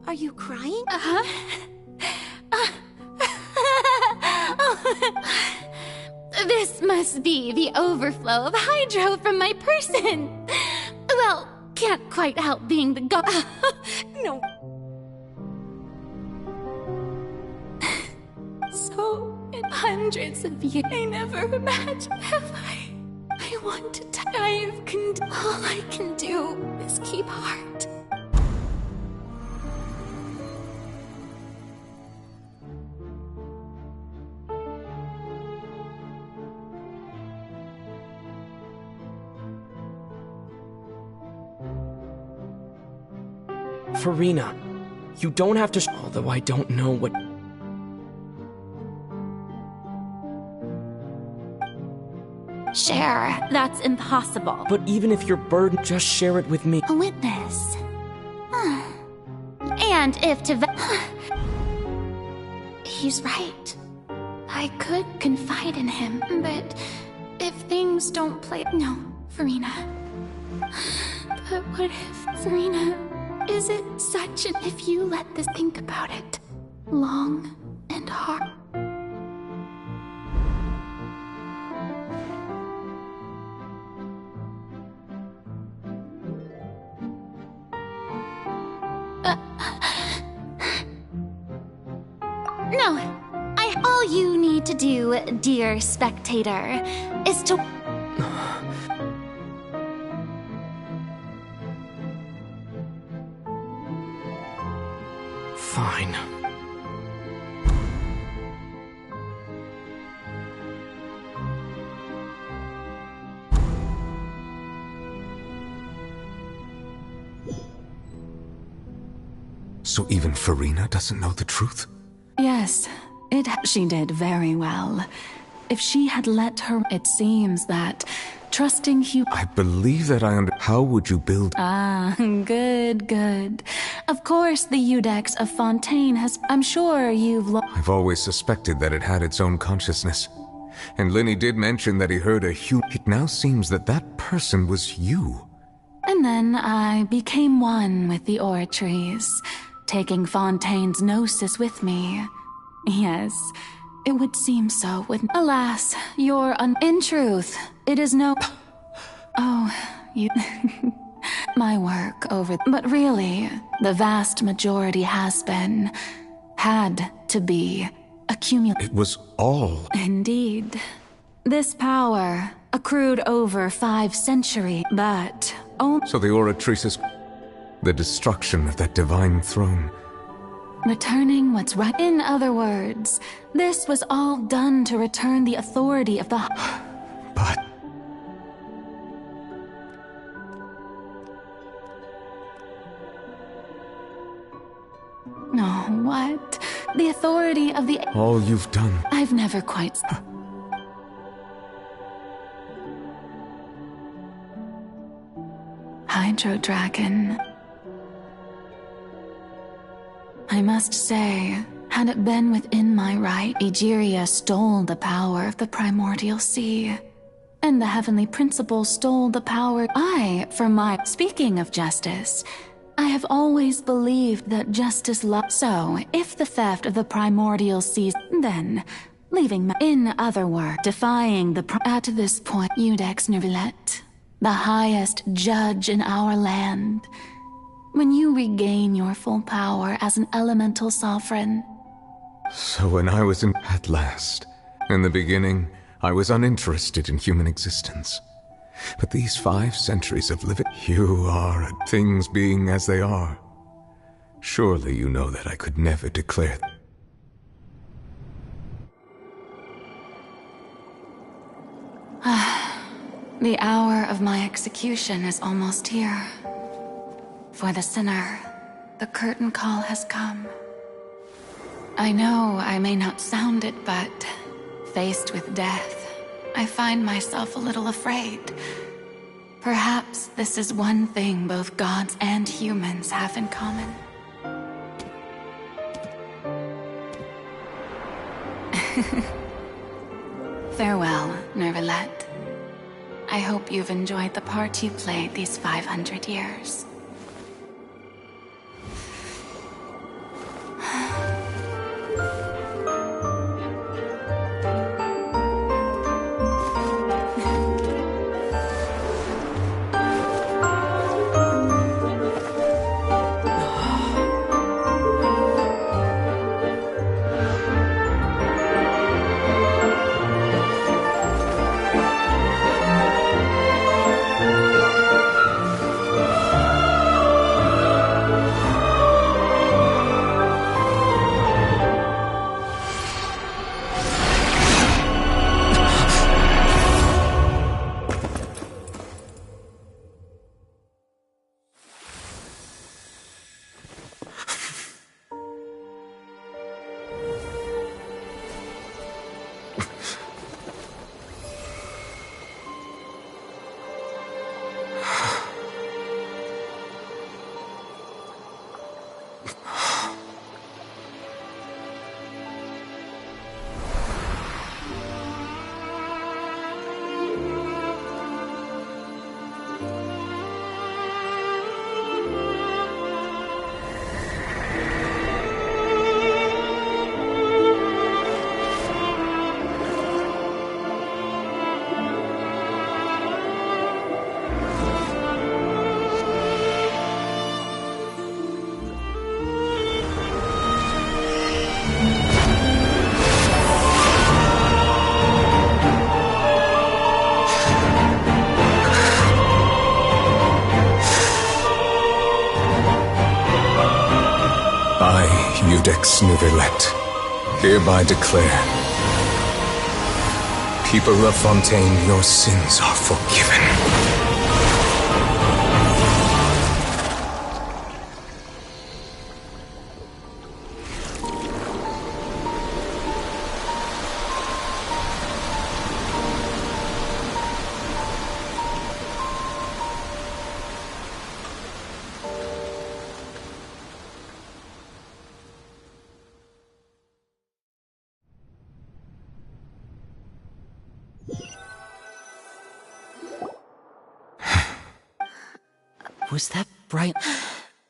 Are you crying? This must be the overflow of hydro from my person. Well, can't quite help being the god. No. So, in hundreds of years, I never imagined have I want to die. All I can do is keep heart. Furina, you don't have to although I don't know what... Share. That's impossible. But even if you're burdened, just share it with me. A witness. And if He's right. I could confide in him, but if things don't play... No, Furina. But what if, Furina, is it such an... If you let this... Think about it. Long and hard. No, all you need to do, dear spectator, is to... Fine. So even Furina doesn't know the truth? Yes, she did very well. If she had let her, it seems that trusting I believe that How would you build? Ah, good. Of course, the Iudex of Fontaine has... I'm sure you've... I've always suspected that it had its own consciousness. And Lenny did mention that he heard a It now seems that that person was you. And then I became one with the Oratories, taking Fontaine's gnosis with me. Yes, it would seem so, wouldn't... Alas, in truth, it is no... Oh, you... My work over... But really, the vast majority had to be, accumulated. It was all... Indeed. This power accrued over 5 centuries, but... So the Oratrices... The destruction of that divine throne... Returning what's right. In other words, this was all done to return the authority of the... But... No, what? The authority of the... All you've done... I've never quite... Hydro Dragon... I must say, had it been within my right, Egeria stole the power of the primordial sea. And the heavenly principle stole the power Speaking of justice, I have always believed that justice So, if the theft of the primordial sea, then, in other words, defying at this point, Iudex Neuvillette, the highest judge in our land, when you regain your full power as an elemental sovereign. So when I was at last, in the beginning, I was uninterested in human existence. But these 5 centuries of living, you are things being as they are. Surely you know that I could never declare... The hour of my execution is almost here. For the sinner, the curtain call has come. I know I may not sound it, but faced with death, I find myself a little afraid. Perhaps this is one thing both gods and humans have in common. Farewell, Neuvillette. I hope you've enjoyed the part you played these 500 years. Judex Neuvillette, hereby declare, people of Fontaine, your sins are forgiven. Was that bright?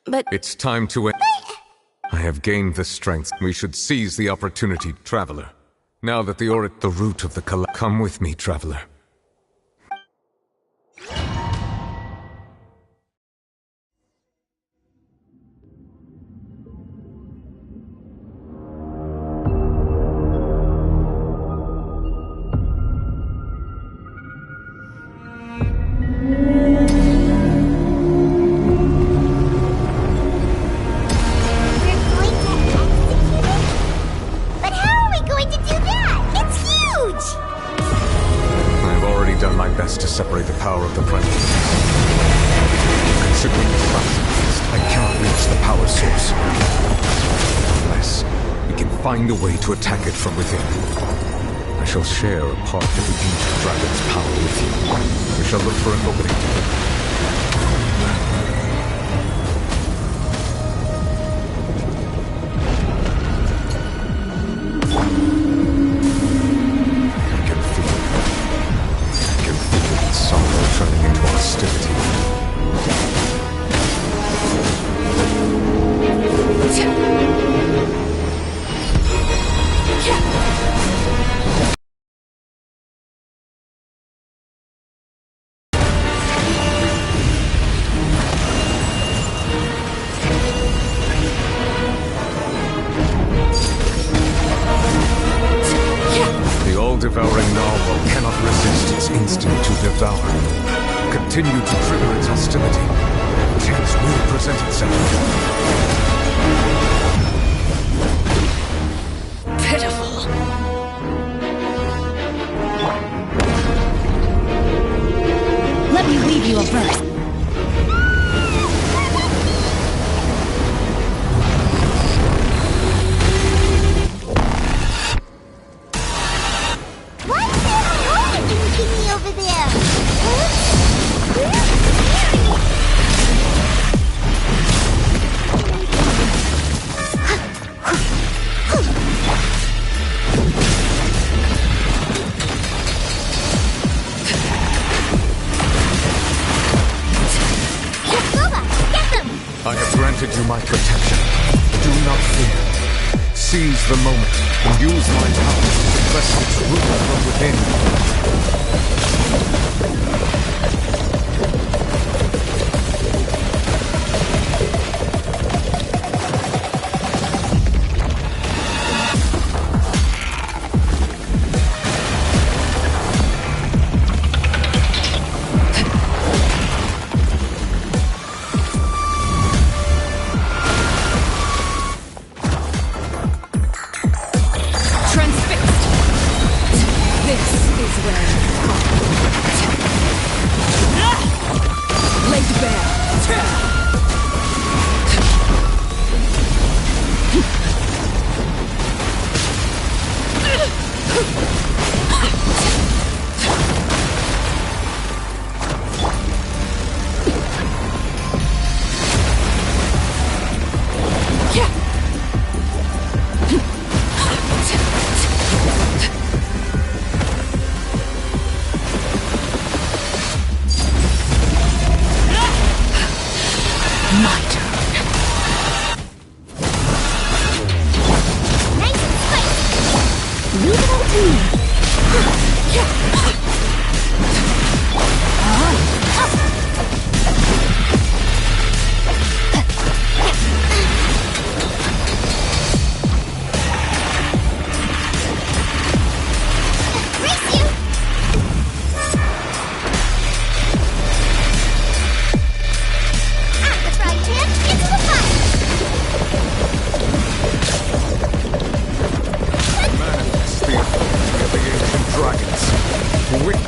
But it's time to end. I have gained the strength. We should seize the opportunity, Traveler. Now that the root of the come with me, Traveler. To separate the power of the Primal. Considering the size, I cannot reach the power source. Unless we can find a way to attack it from within. I shall share a part of the ancient dragon's power with you. We shall look for an opening. Turning into hostility. The all-devouring narwhal cannot resist its instinct to devour. Continue to trigger its hostility. Chance will present itself. Pitiful. Let me leave you a verse. Over there. I have granted you my protection. Do not fear. Seize the moment and use my power to press its root from within.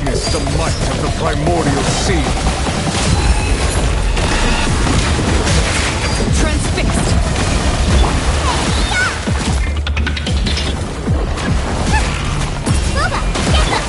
witness the might of the primordial sea. Transfixed! Boba, get them!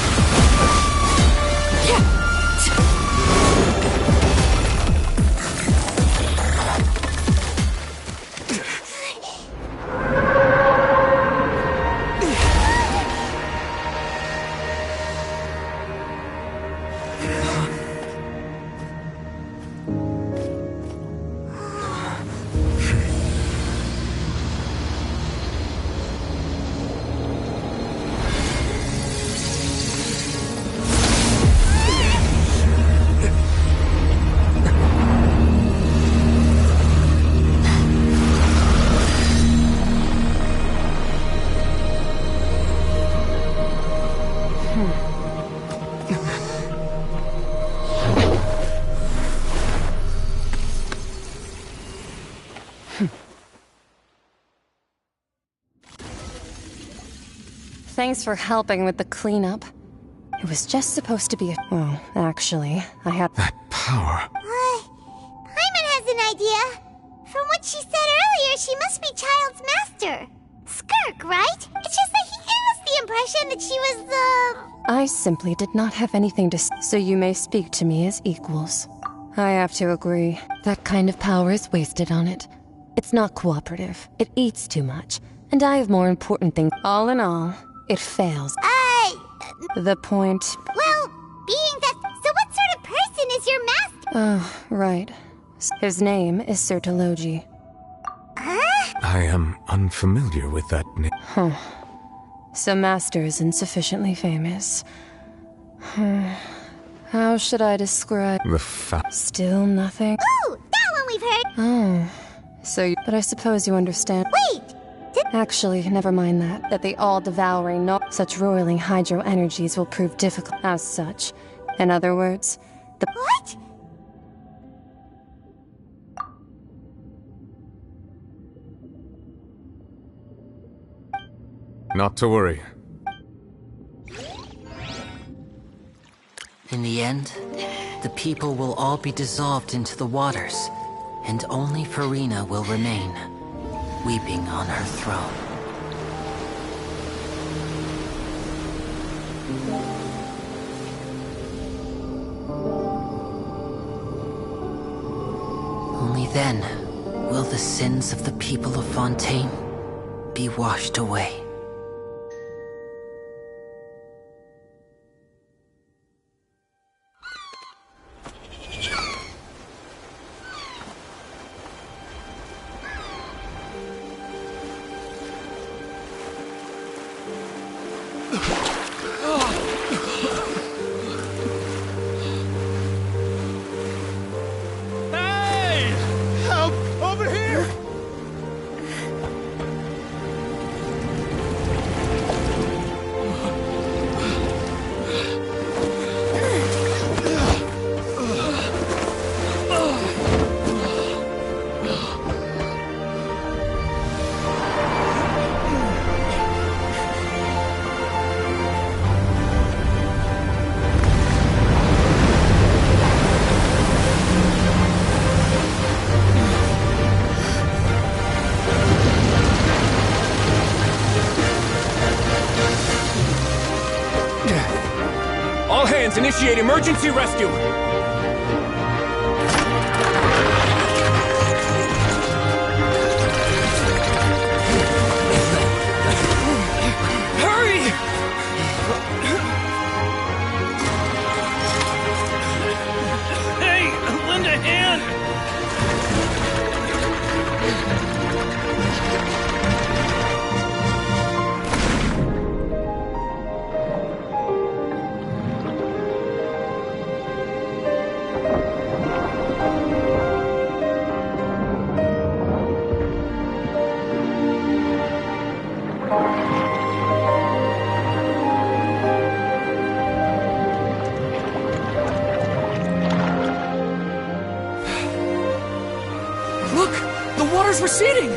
Thanks for helping with the cleanup. It was just supposed to be a... Well, actually, I had... That power. Paimon has an idea. From what she said earlier, she must be Child's master. Skirk, right? It's just that he gave us the impression that she was the... I simply did not have anything to say, so you may speak to me as equals. I have to agree. That kind of power is wasted on it. It's not cooperative. It eats too much. And I have more important things. All in all, it fails. The point... Well, being that... So what sort of person is your master? Oh, right. His name is Sir Taloji. I am unfamiliar with that name. Huh. So Master is insufficiently famous. How should I describe... Still nothing? Ooh, that one we've heard! Oh. So but I suppose you understand... Wait! Actually, never mind that. That the all-devouring such roiling hydro energies will prove difficult as such. In other words, the... What? Not to worry. In the end, the people will all be dissolved into the waters, and only Furina will remain, weeping on her throne. Only then will the sins of the people of Fontaine be washed away. Initiate emergency rescue! Hurry! Hey, lend a hand! Receding!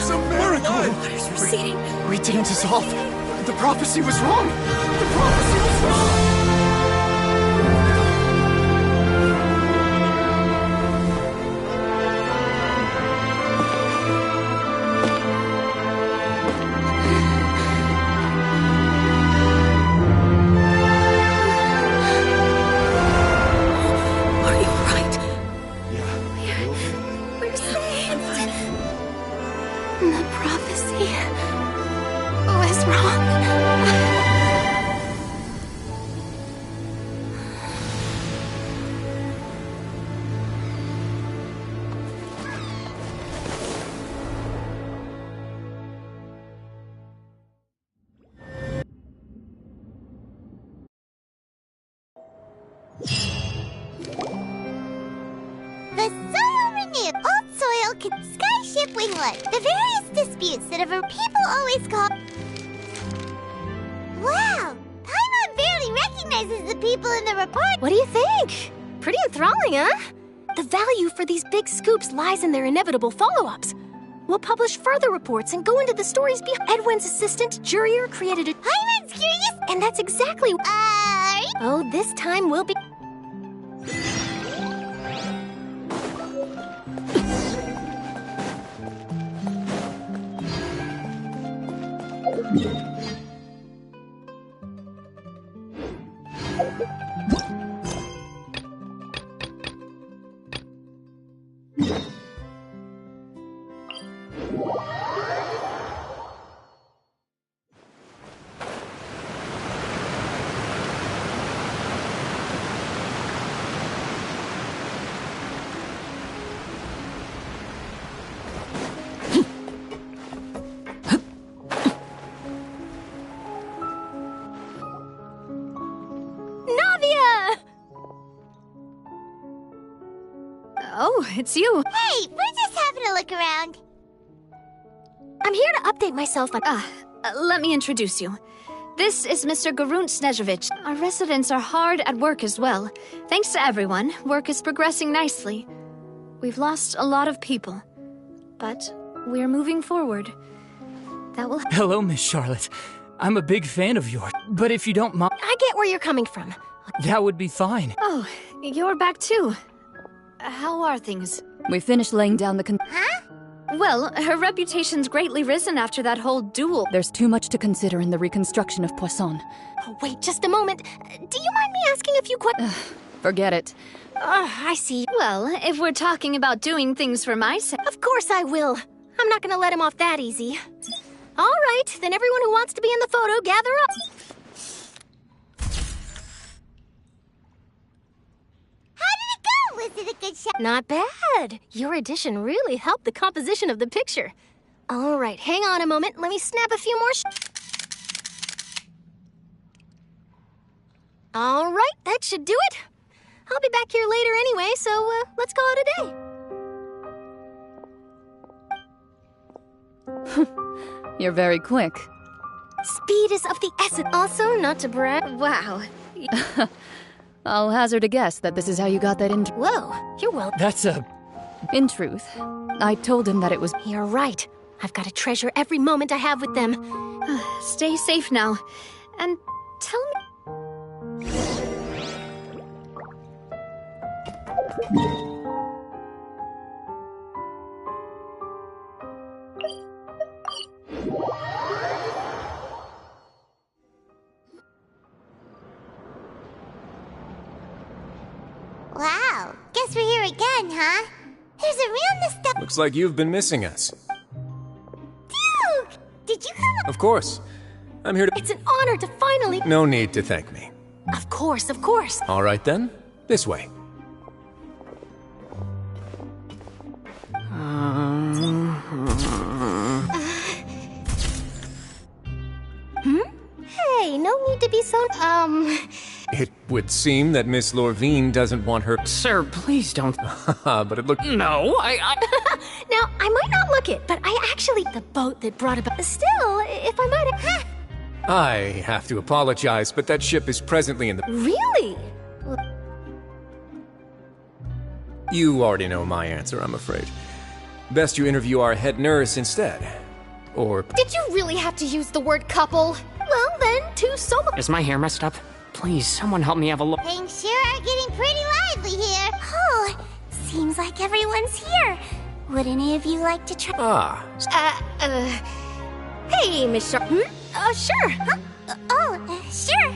It's a miracle! Water's receding. We didn't dissolve. The prophecy was wrong. The prophecy was wrong. The prophecy was wrong. The soil renewed. Old soil can skyship winglet. The various disputes that our people always call... Wow! Paimon barely recognizes the people in the report. What do you think? Pretty enthralling, huh? The value for these big scoops lies in their inevitable follow-ups. We'll publish further reports and go into the stories behind. Edwin's assistant, Jurier, created a... Paimon's curious? And that's exactly... Oh, this time we'll be... Oh, it's you. Hey, we're just having a look around. I'm here to update myself on... Let me introduce you. This is Mr. Garunt Snezhevich. Our residents are hard at work as well. Thanks to everyone, work is progressing nicely. We've lost a lot of people, but we're moving forward. That will... Hello, Miss Charlotte. I'm a big fan of yours, but if you don't mind... I get where you're coming from. That would be fine. Oh, you're back too. How are things? We finished laying down the Huh? Well, her reputation's greatly risen after that whole duel. There's too much to consider in the reconstruction of Poisson. Oh, wait just a moment. Do you mind me asking a few questions? Forget it. I see. Well, if we're talking about doing things for my sake... Of course I will. I'm not gonna let him off that easy. All right, then everyone who wants to be in the photo, gather up. Was it a good shot? Not bad. Your addition really helped the composition of the picture. All right, hang on a moment. Let me snap a few more All right, that should do it. I'll be back here later anyway, so let's call it a day. You're very quick. Speed is of the essence. Also, not to brag. Wow. I'll hazard a guess that this is how you got that in. Whoa, you're well. That's a... In truth, I told him that it was... You're right. I've got to treasure every moment I have with them. Stay safe now. And tell me... Wow, guess we're here again, huh? There's a realness stuff. Looks like you've been missing us. Duke! Did you come? Of course. I'm here to... It's an honor to finally... No need to thank me. Of course, of course. All right then, this way. Hey, no need to be so... It would seem that Miss Lorvine doesn't want her... Sir, please don't... But it looked... No, Now, I might not look it, but I actually... The boat that brought about... Still, if I might have... I have to apologize, but that ship is presently in the... Really? You already know my answer, I'm afraid. Best you interview our head nurse instead. Or... Did you really have to use the word couple? Well, then, two solo... Is my hair messed up? Please, someone help me have a look. Things sure are getting pretty lively here. Oh, seems like everyone's here. Would any of you like to try? Hey, Miss Sure. Sure. Huh? Sure.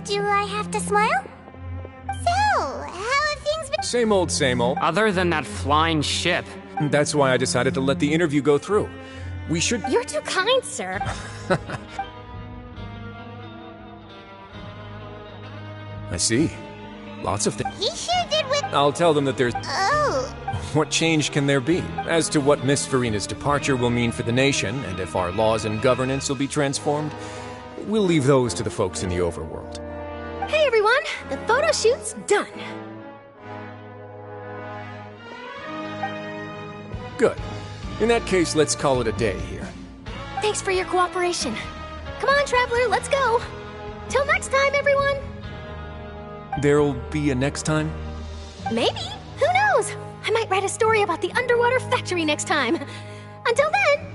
Do I have to smile? So, how have things been? Same old, same old. Other than that flying ship. That's why I decided to let the interview go through. We should... You're too kind, sir. I see. Lots of things. He sure did with... I'll tell them that there's... Oh. What change can there be? As to what Miss Furina's departure will mean for the nation, and if our laws and governance will be transformed, we'll leave those to the folks in the overworld. Hey, everyone. The photo shoot's done. Good. In that case, let's call it a day here. Thanks for your cooperation. Come on, Traveler, let's go. Till next time, everyone. There'll be a next time? Maybe. Who knows? I might write a story about the underwater factory next time. Until then.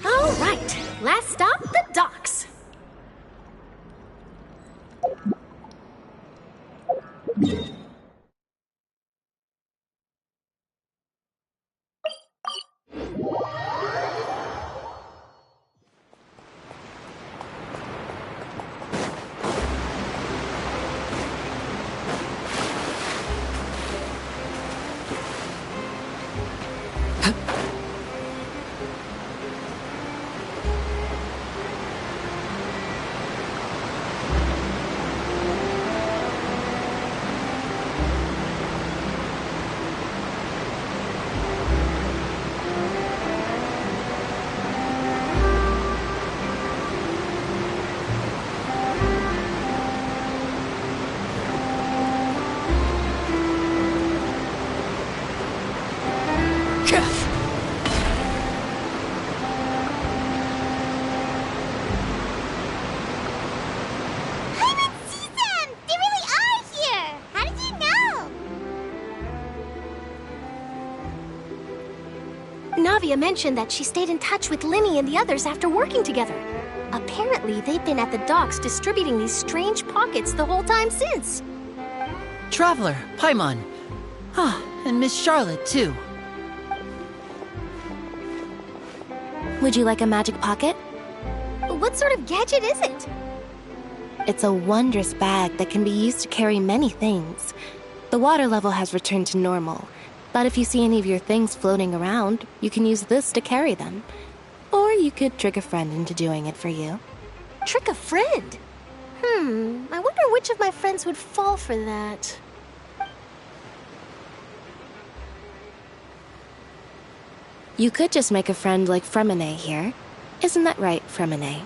All right. Last stop, the docks. Navia mentioned that she stayed in touch with Linny and the others after working together. Apparently, they've been at the docks distributing these strange pockets the whole time since. Traveler, Paimon. And Miss Charlotte, too. Would you like a magic pocket? What sort of gadget is it? It's a wondrous bag that can be used to carry many things. The water level has returned to normal, but if you see any of your things floating around, you can use this to carry them. Or you could trick a friend into doing it for you. Trick a friend? I wonder which of my friends would fall for that. You could just make a friend like Fremine here. Isn't that right, Fremine?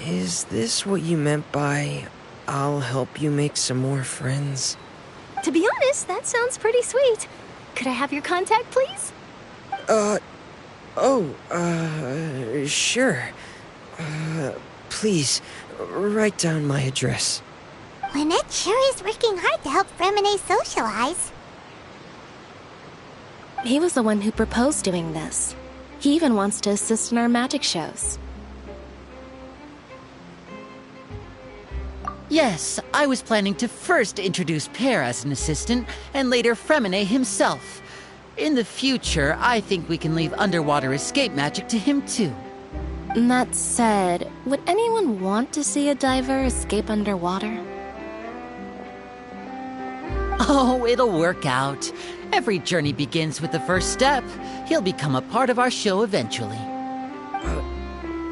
Is this what you meant by, I'll help you make some more friends? To be honest, that sounds pretty sweet. Could I have your contact, please? Sure. Please, write down my address. Lynette sure is working hard to help Fremine socialize. He was the one who proposed doing this. He even wants to assist in our magic shows. Yes, I was planning to first introduce Pear as an assistant, and later Fremine himself. In the future, I think we can leave underwater escape magic to him too. That said, would anyone want to see a diver escape underwater? Oh, it'll work out. Every journey begins with the first step. He'll become a part of our show eventually.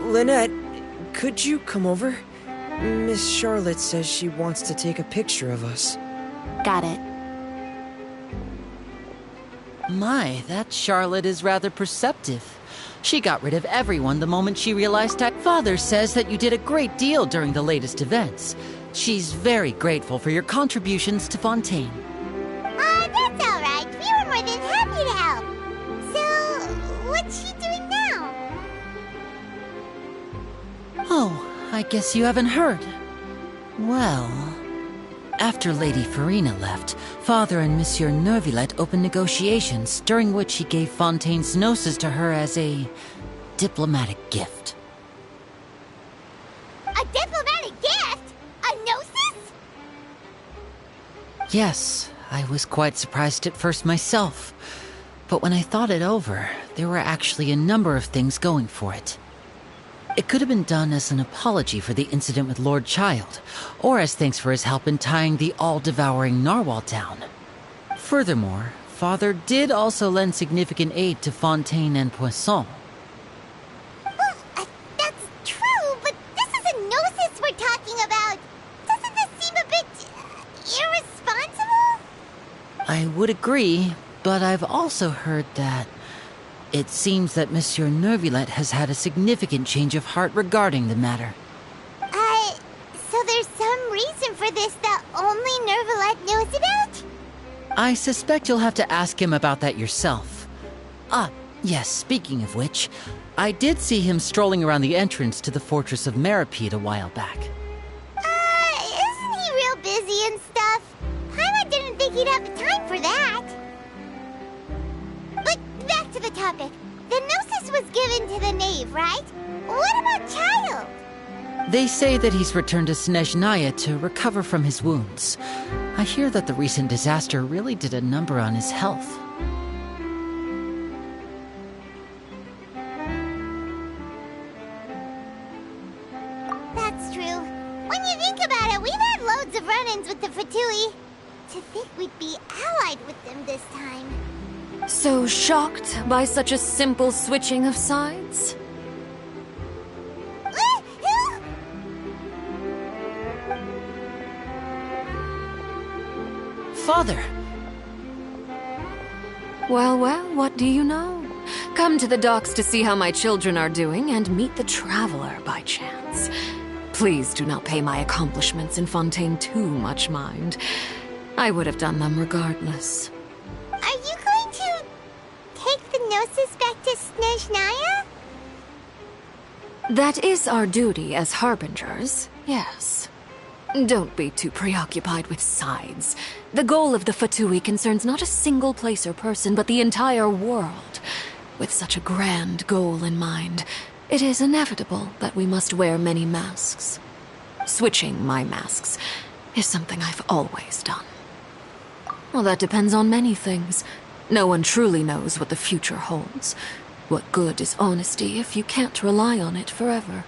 Lynette, could you come over? Miss Charlotte says she wants to take a picture of us. Got it. My, that Charlotte is rather perceptive. She got rid of everyone the moment she realized Father says that you did a great deal during the latest events. She's very grateful for your contributions to Fontaine. That's all right. We were more than happy to help. So, what's she doing now? Oh, I guess you haven't heard. Well... After Lady Farina left, Father and Monsieur Neuvillette opened negotiations, during which he gave Fontaine's gnosis to her as a diplomatic gift. A diplomatic gift? A gnosis? Yes, I was quite surprised at first myself. But when I thought it over, there were actually a number of things going for it. It could have been done as an apology for the incident with Lord Child, or as thanks for his help in tying the all-devouring narwhal down. Furthermore, Father did also lend significant aid to Fontaine and Poisson. Well, that's true, but this is a gnosis we're talking about. Doesn't this seem a bit irresponsible? I would agree, but I've also heard that it seems that Monsieur Neuvillette has had a significant change of heart regarding the matter. So there's some reason for this that only Neuvillette knows about? I suspect you'll have to ask him about that yourself. Ah, yes, speaking of which, I did see him strolling around the entrance to the Fortress of Meripede a while back. Isn't he real busy and stuff? Paimon didn't think he'd have the time for that. But back to the topic. The gnosis was given to the knave, right? What about Child? They say that he's returned to Snezhnaya to recover from his wounds. I hear that the recent disaster really did a number on his health. That's true. When you think about it, we've had loads of run-ins with the Fatui. To think we'd be allied with them this time. So shocked by such a simple switching of sides? Father! Well, what do you know? Come to the docks to see how my children are doing and meet the Traveler by chance. Please do not pay my accomplishments in Fontaine too much mind. I would have done them regardless. Are you going to take the gnosis back to Snezhnaya? That is our duty as harbingers, yes. Don't be too preoccupied with sides. The goal of the Fatui concerns not a single place or person, but the entire world. With such a grand goal in mind, it is inevitable that we must wear many masks. Switching my masks is something I've always done. Well, that depends on many things. No one truly knows what the future holds. What good is honesty if you can't rely on it forever?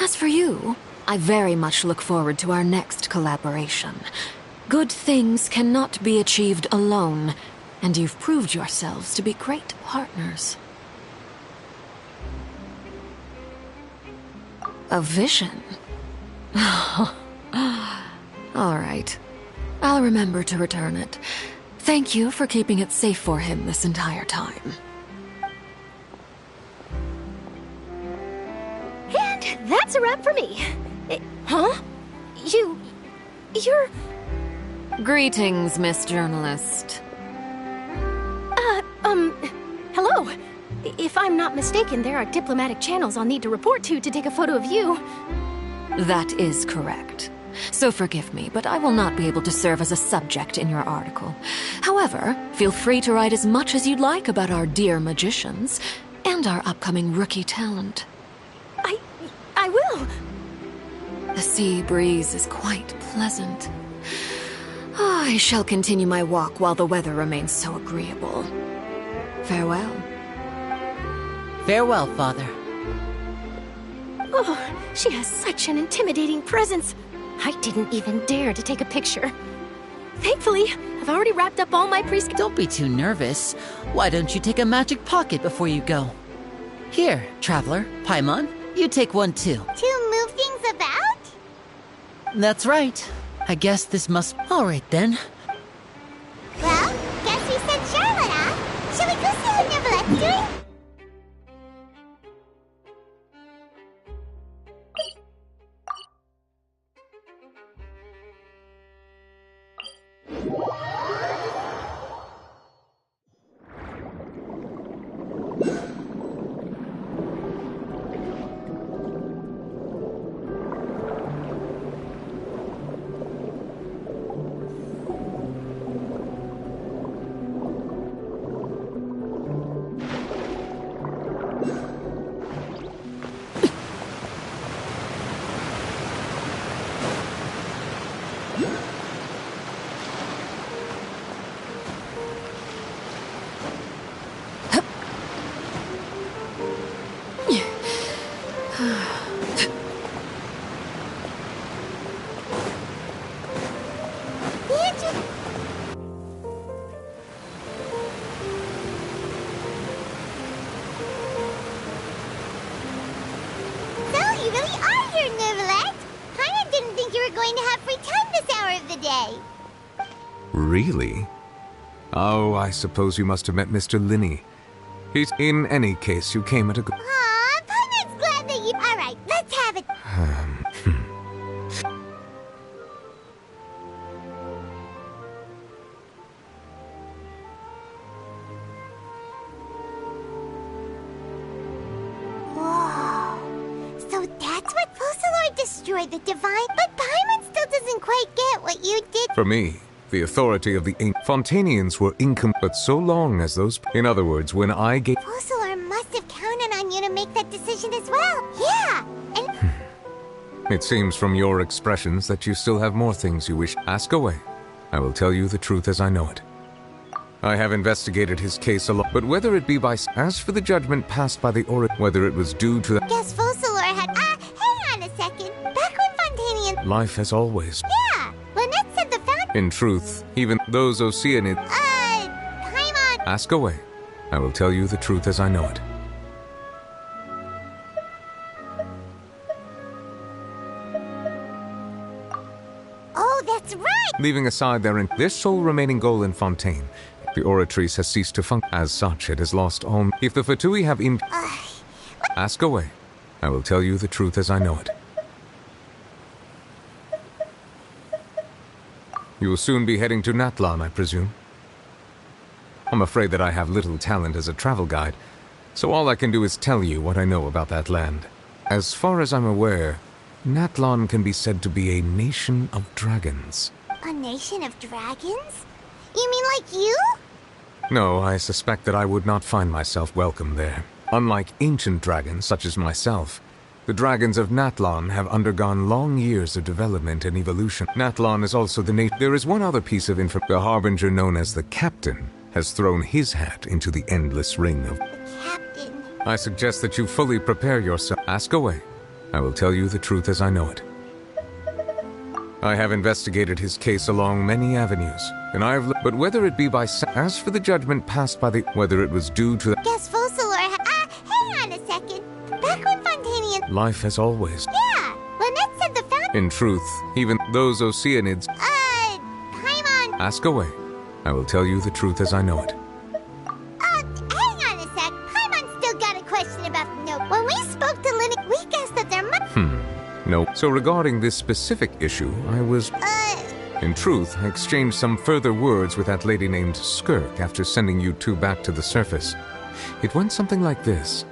As for you, I very much look forward to our next collaboration. Good things cannot be achieved alone, and you've proved yourselves to be great partners. A vision? All right. I'll remember to return it. Thank you for keeping it safe for him this entire time. And that's a wrap for me. Huh? You're... Greetings, Miss Journalist. Hello. If I'm not mistaken, there are diplomatic channels I'll need to report to take a photo of you. That is correct. So forgive me, but I will not be able to serve as a subject in your article. However, feel free to write as much as you'd like about our dear magicians and our upcoming rookie talent. I will. The sea breeze is quite pleasant. I shall continue my walk while the weather remains so agreeable. Farewell. Farewell, Father. Oh, she has such an intimidating presence. I didn't even dare to take a picture. Thankfully, I've already wrapped up all my Don't be too nervous. Why don't you take a magic pocket before you go? Here, Traveler, Paimon, you take one too. To move things about? That's right. I guess this must... All right, then. Well, guess we sent Charlotte off. Shall we go see what Neuvillette's doing? You really are here, Neuvillette. Paimon didn't think you were going to have free time this hour of the day. Really? Oh, I suppose you must have met Mr. Linney. He's... In any case, you came at a good... Aw, Paimon's glad that you... Alright, let's have it. Whoa. So that's what Focalors destroyed the Divine... But Paimon still doesn't quite get what you did. For me, the authority of the Fontanians were incomplete, but so long as those... In other words, when I gave... Focalors must have counted on you to make that decision as well. Yeah, and... It seems from your expressions that you still have more things you wish. Ask away. I will tell you the truth as I know it. I have investigated his case a lot, but whether it be by... As for the judgment passed by the whether it was due to... Guess Focalors had... hang on a second. Back when Fontanian... Life has always... Yeah, Lynette said the fountain... In truth, even those Oceanids... Paimon... Ask away. I will tell you the truth as I know it. Oh, that's right! Leaving aside their sole remaining goal in Fontaine, the Oratrice has ceased to function. As such, it has lost all... If the Fatui have Ask away. I will tell you the truth as I know it. You will soon be heading to Natlan, I presume? I'm afraid that I have little talent as a travel guide, so all I can do is tell you what I know about that land. As far as I'm aware, Natlan can be said to be a nation of dragons. A nation of dragons? You mean like you? No, I suspect that I would not find myself welcome there. Unlike ancient dragons such as myself, the dragons of Natlan have undergone long years of development and evolution. Natlan is also the nation. There is one other piece of information. The harbinger known as the Captain has thrown his hat into the endless ring of... Captain. I suggest that you fully prepare yourself. Ask away. I will tell you the truth as I know it. I have investigated his case along many avenues, and I have... But whether it be by... As for the judgment passed by the... Whether it was due to... Guess Focalors had... hang on a second. Back when Fontanian... Life has always... Yeah, Lynette said the fountain... In truth, even those Oceanids... Paimon... Ask away. I will tell you the truth as I know it. Hang on a sec. Paimon still got a question about the note. When we spoke to Lynette, we guessed that there might... No. So regarding this specific issue, I was... In truth, I exchanged some further words with that lady named Skirk after sending you two back to the surface. It went something like this.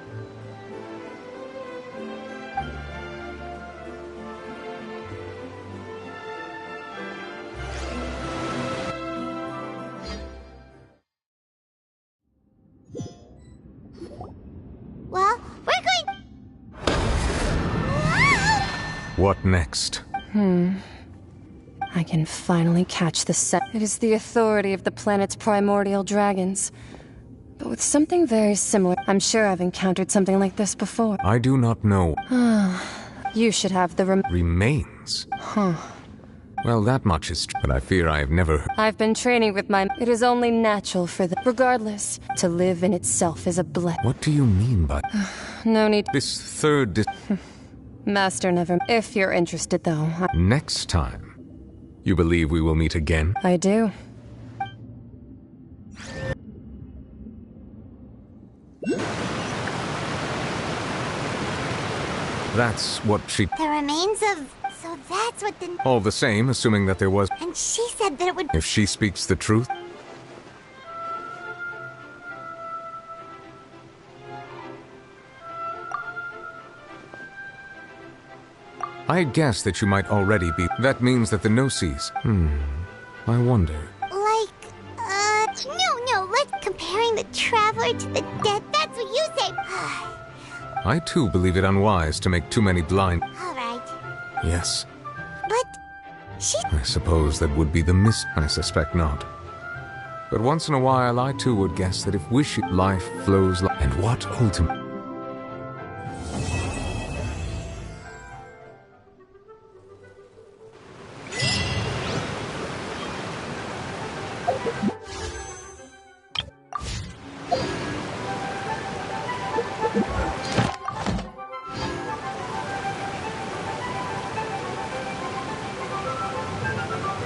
Well, we're going... What next? I can finally catch the set. It is the authority of the planet's primordial dragons. But with something very similar. I'm sure I've encountered something like this before. I do not know. You should have the remains. Huh. Well, that much is true, but I fear I have never heard. I've been training with my... It is only natural for the... Regardless, to live in itself is a blessing. What do you mean by... No need... This third... Master never... If you're interested, though... Next time. You believe we will meet again? I do. That's what she... The remains of... So that's what the... All the same, assuming that there was... And she said that it would... If she speaks the truth... I guess that you might already be... That means that the Gnosis... I wonder... No, let's... Comparing the Traveler to the dead, that's what you say! I too believe it unwise to make too many blind... Alright. Yes. But... She... I suppose that would be the I suspect not. But once in a while I too would guess that if life flows like... And what ultimate...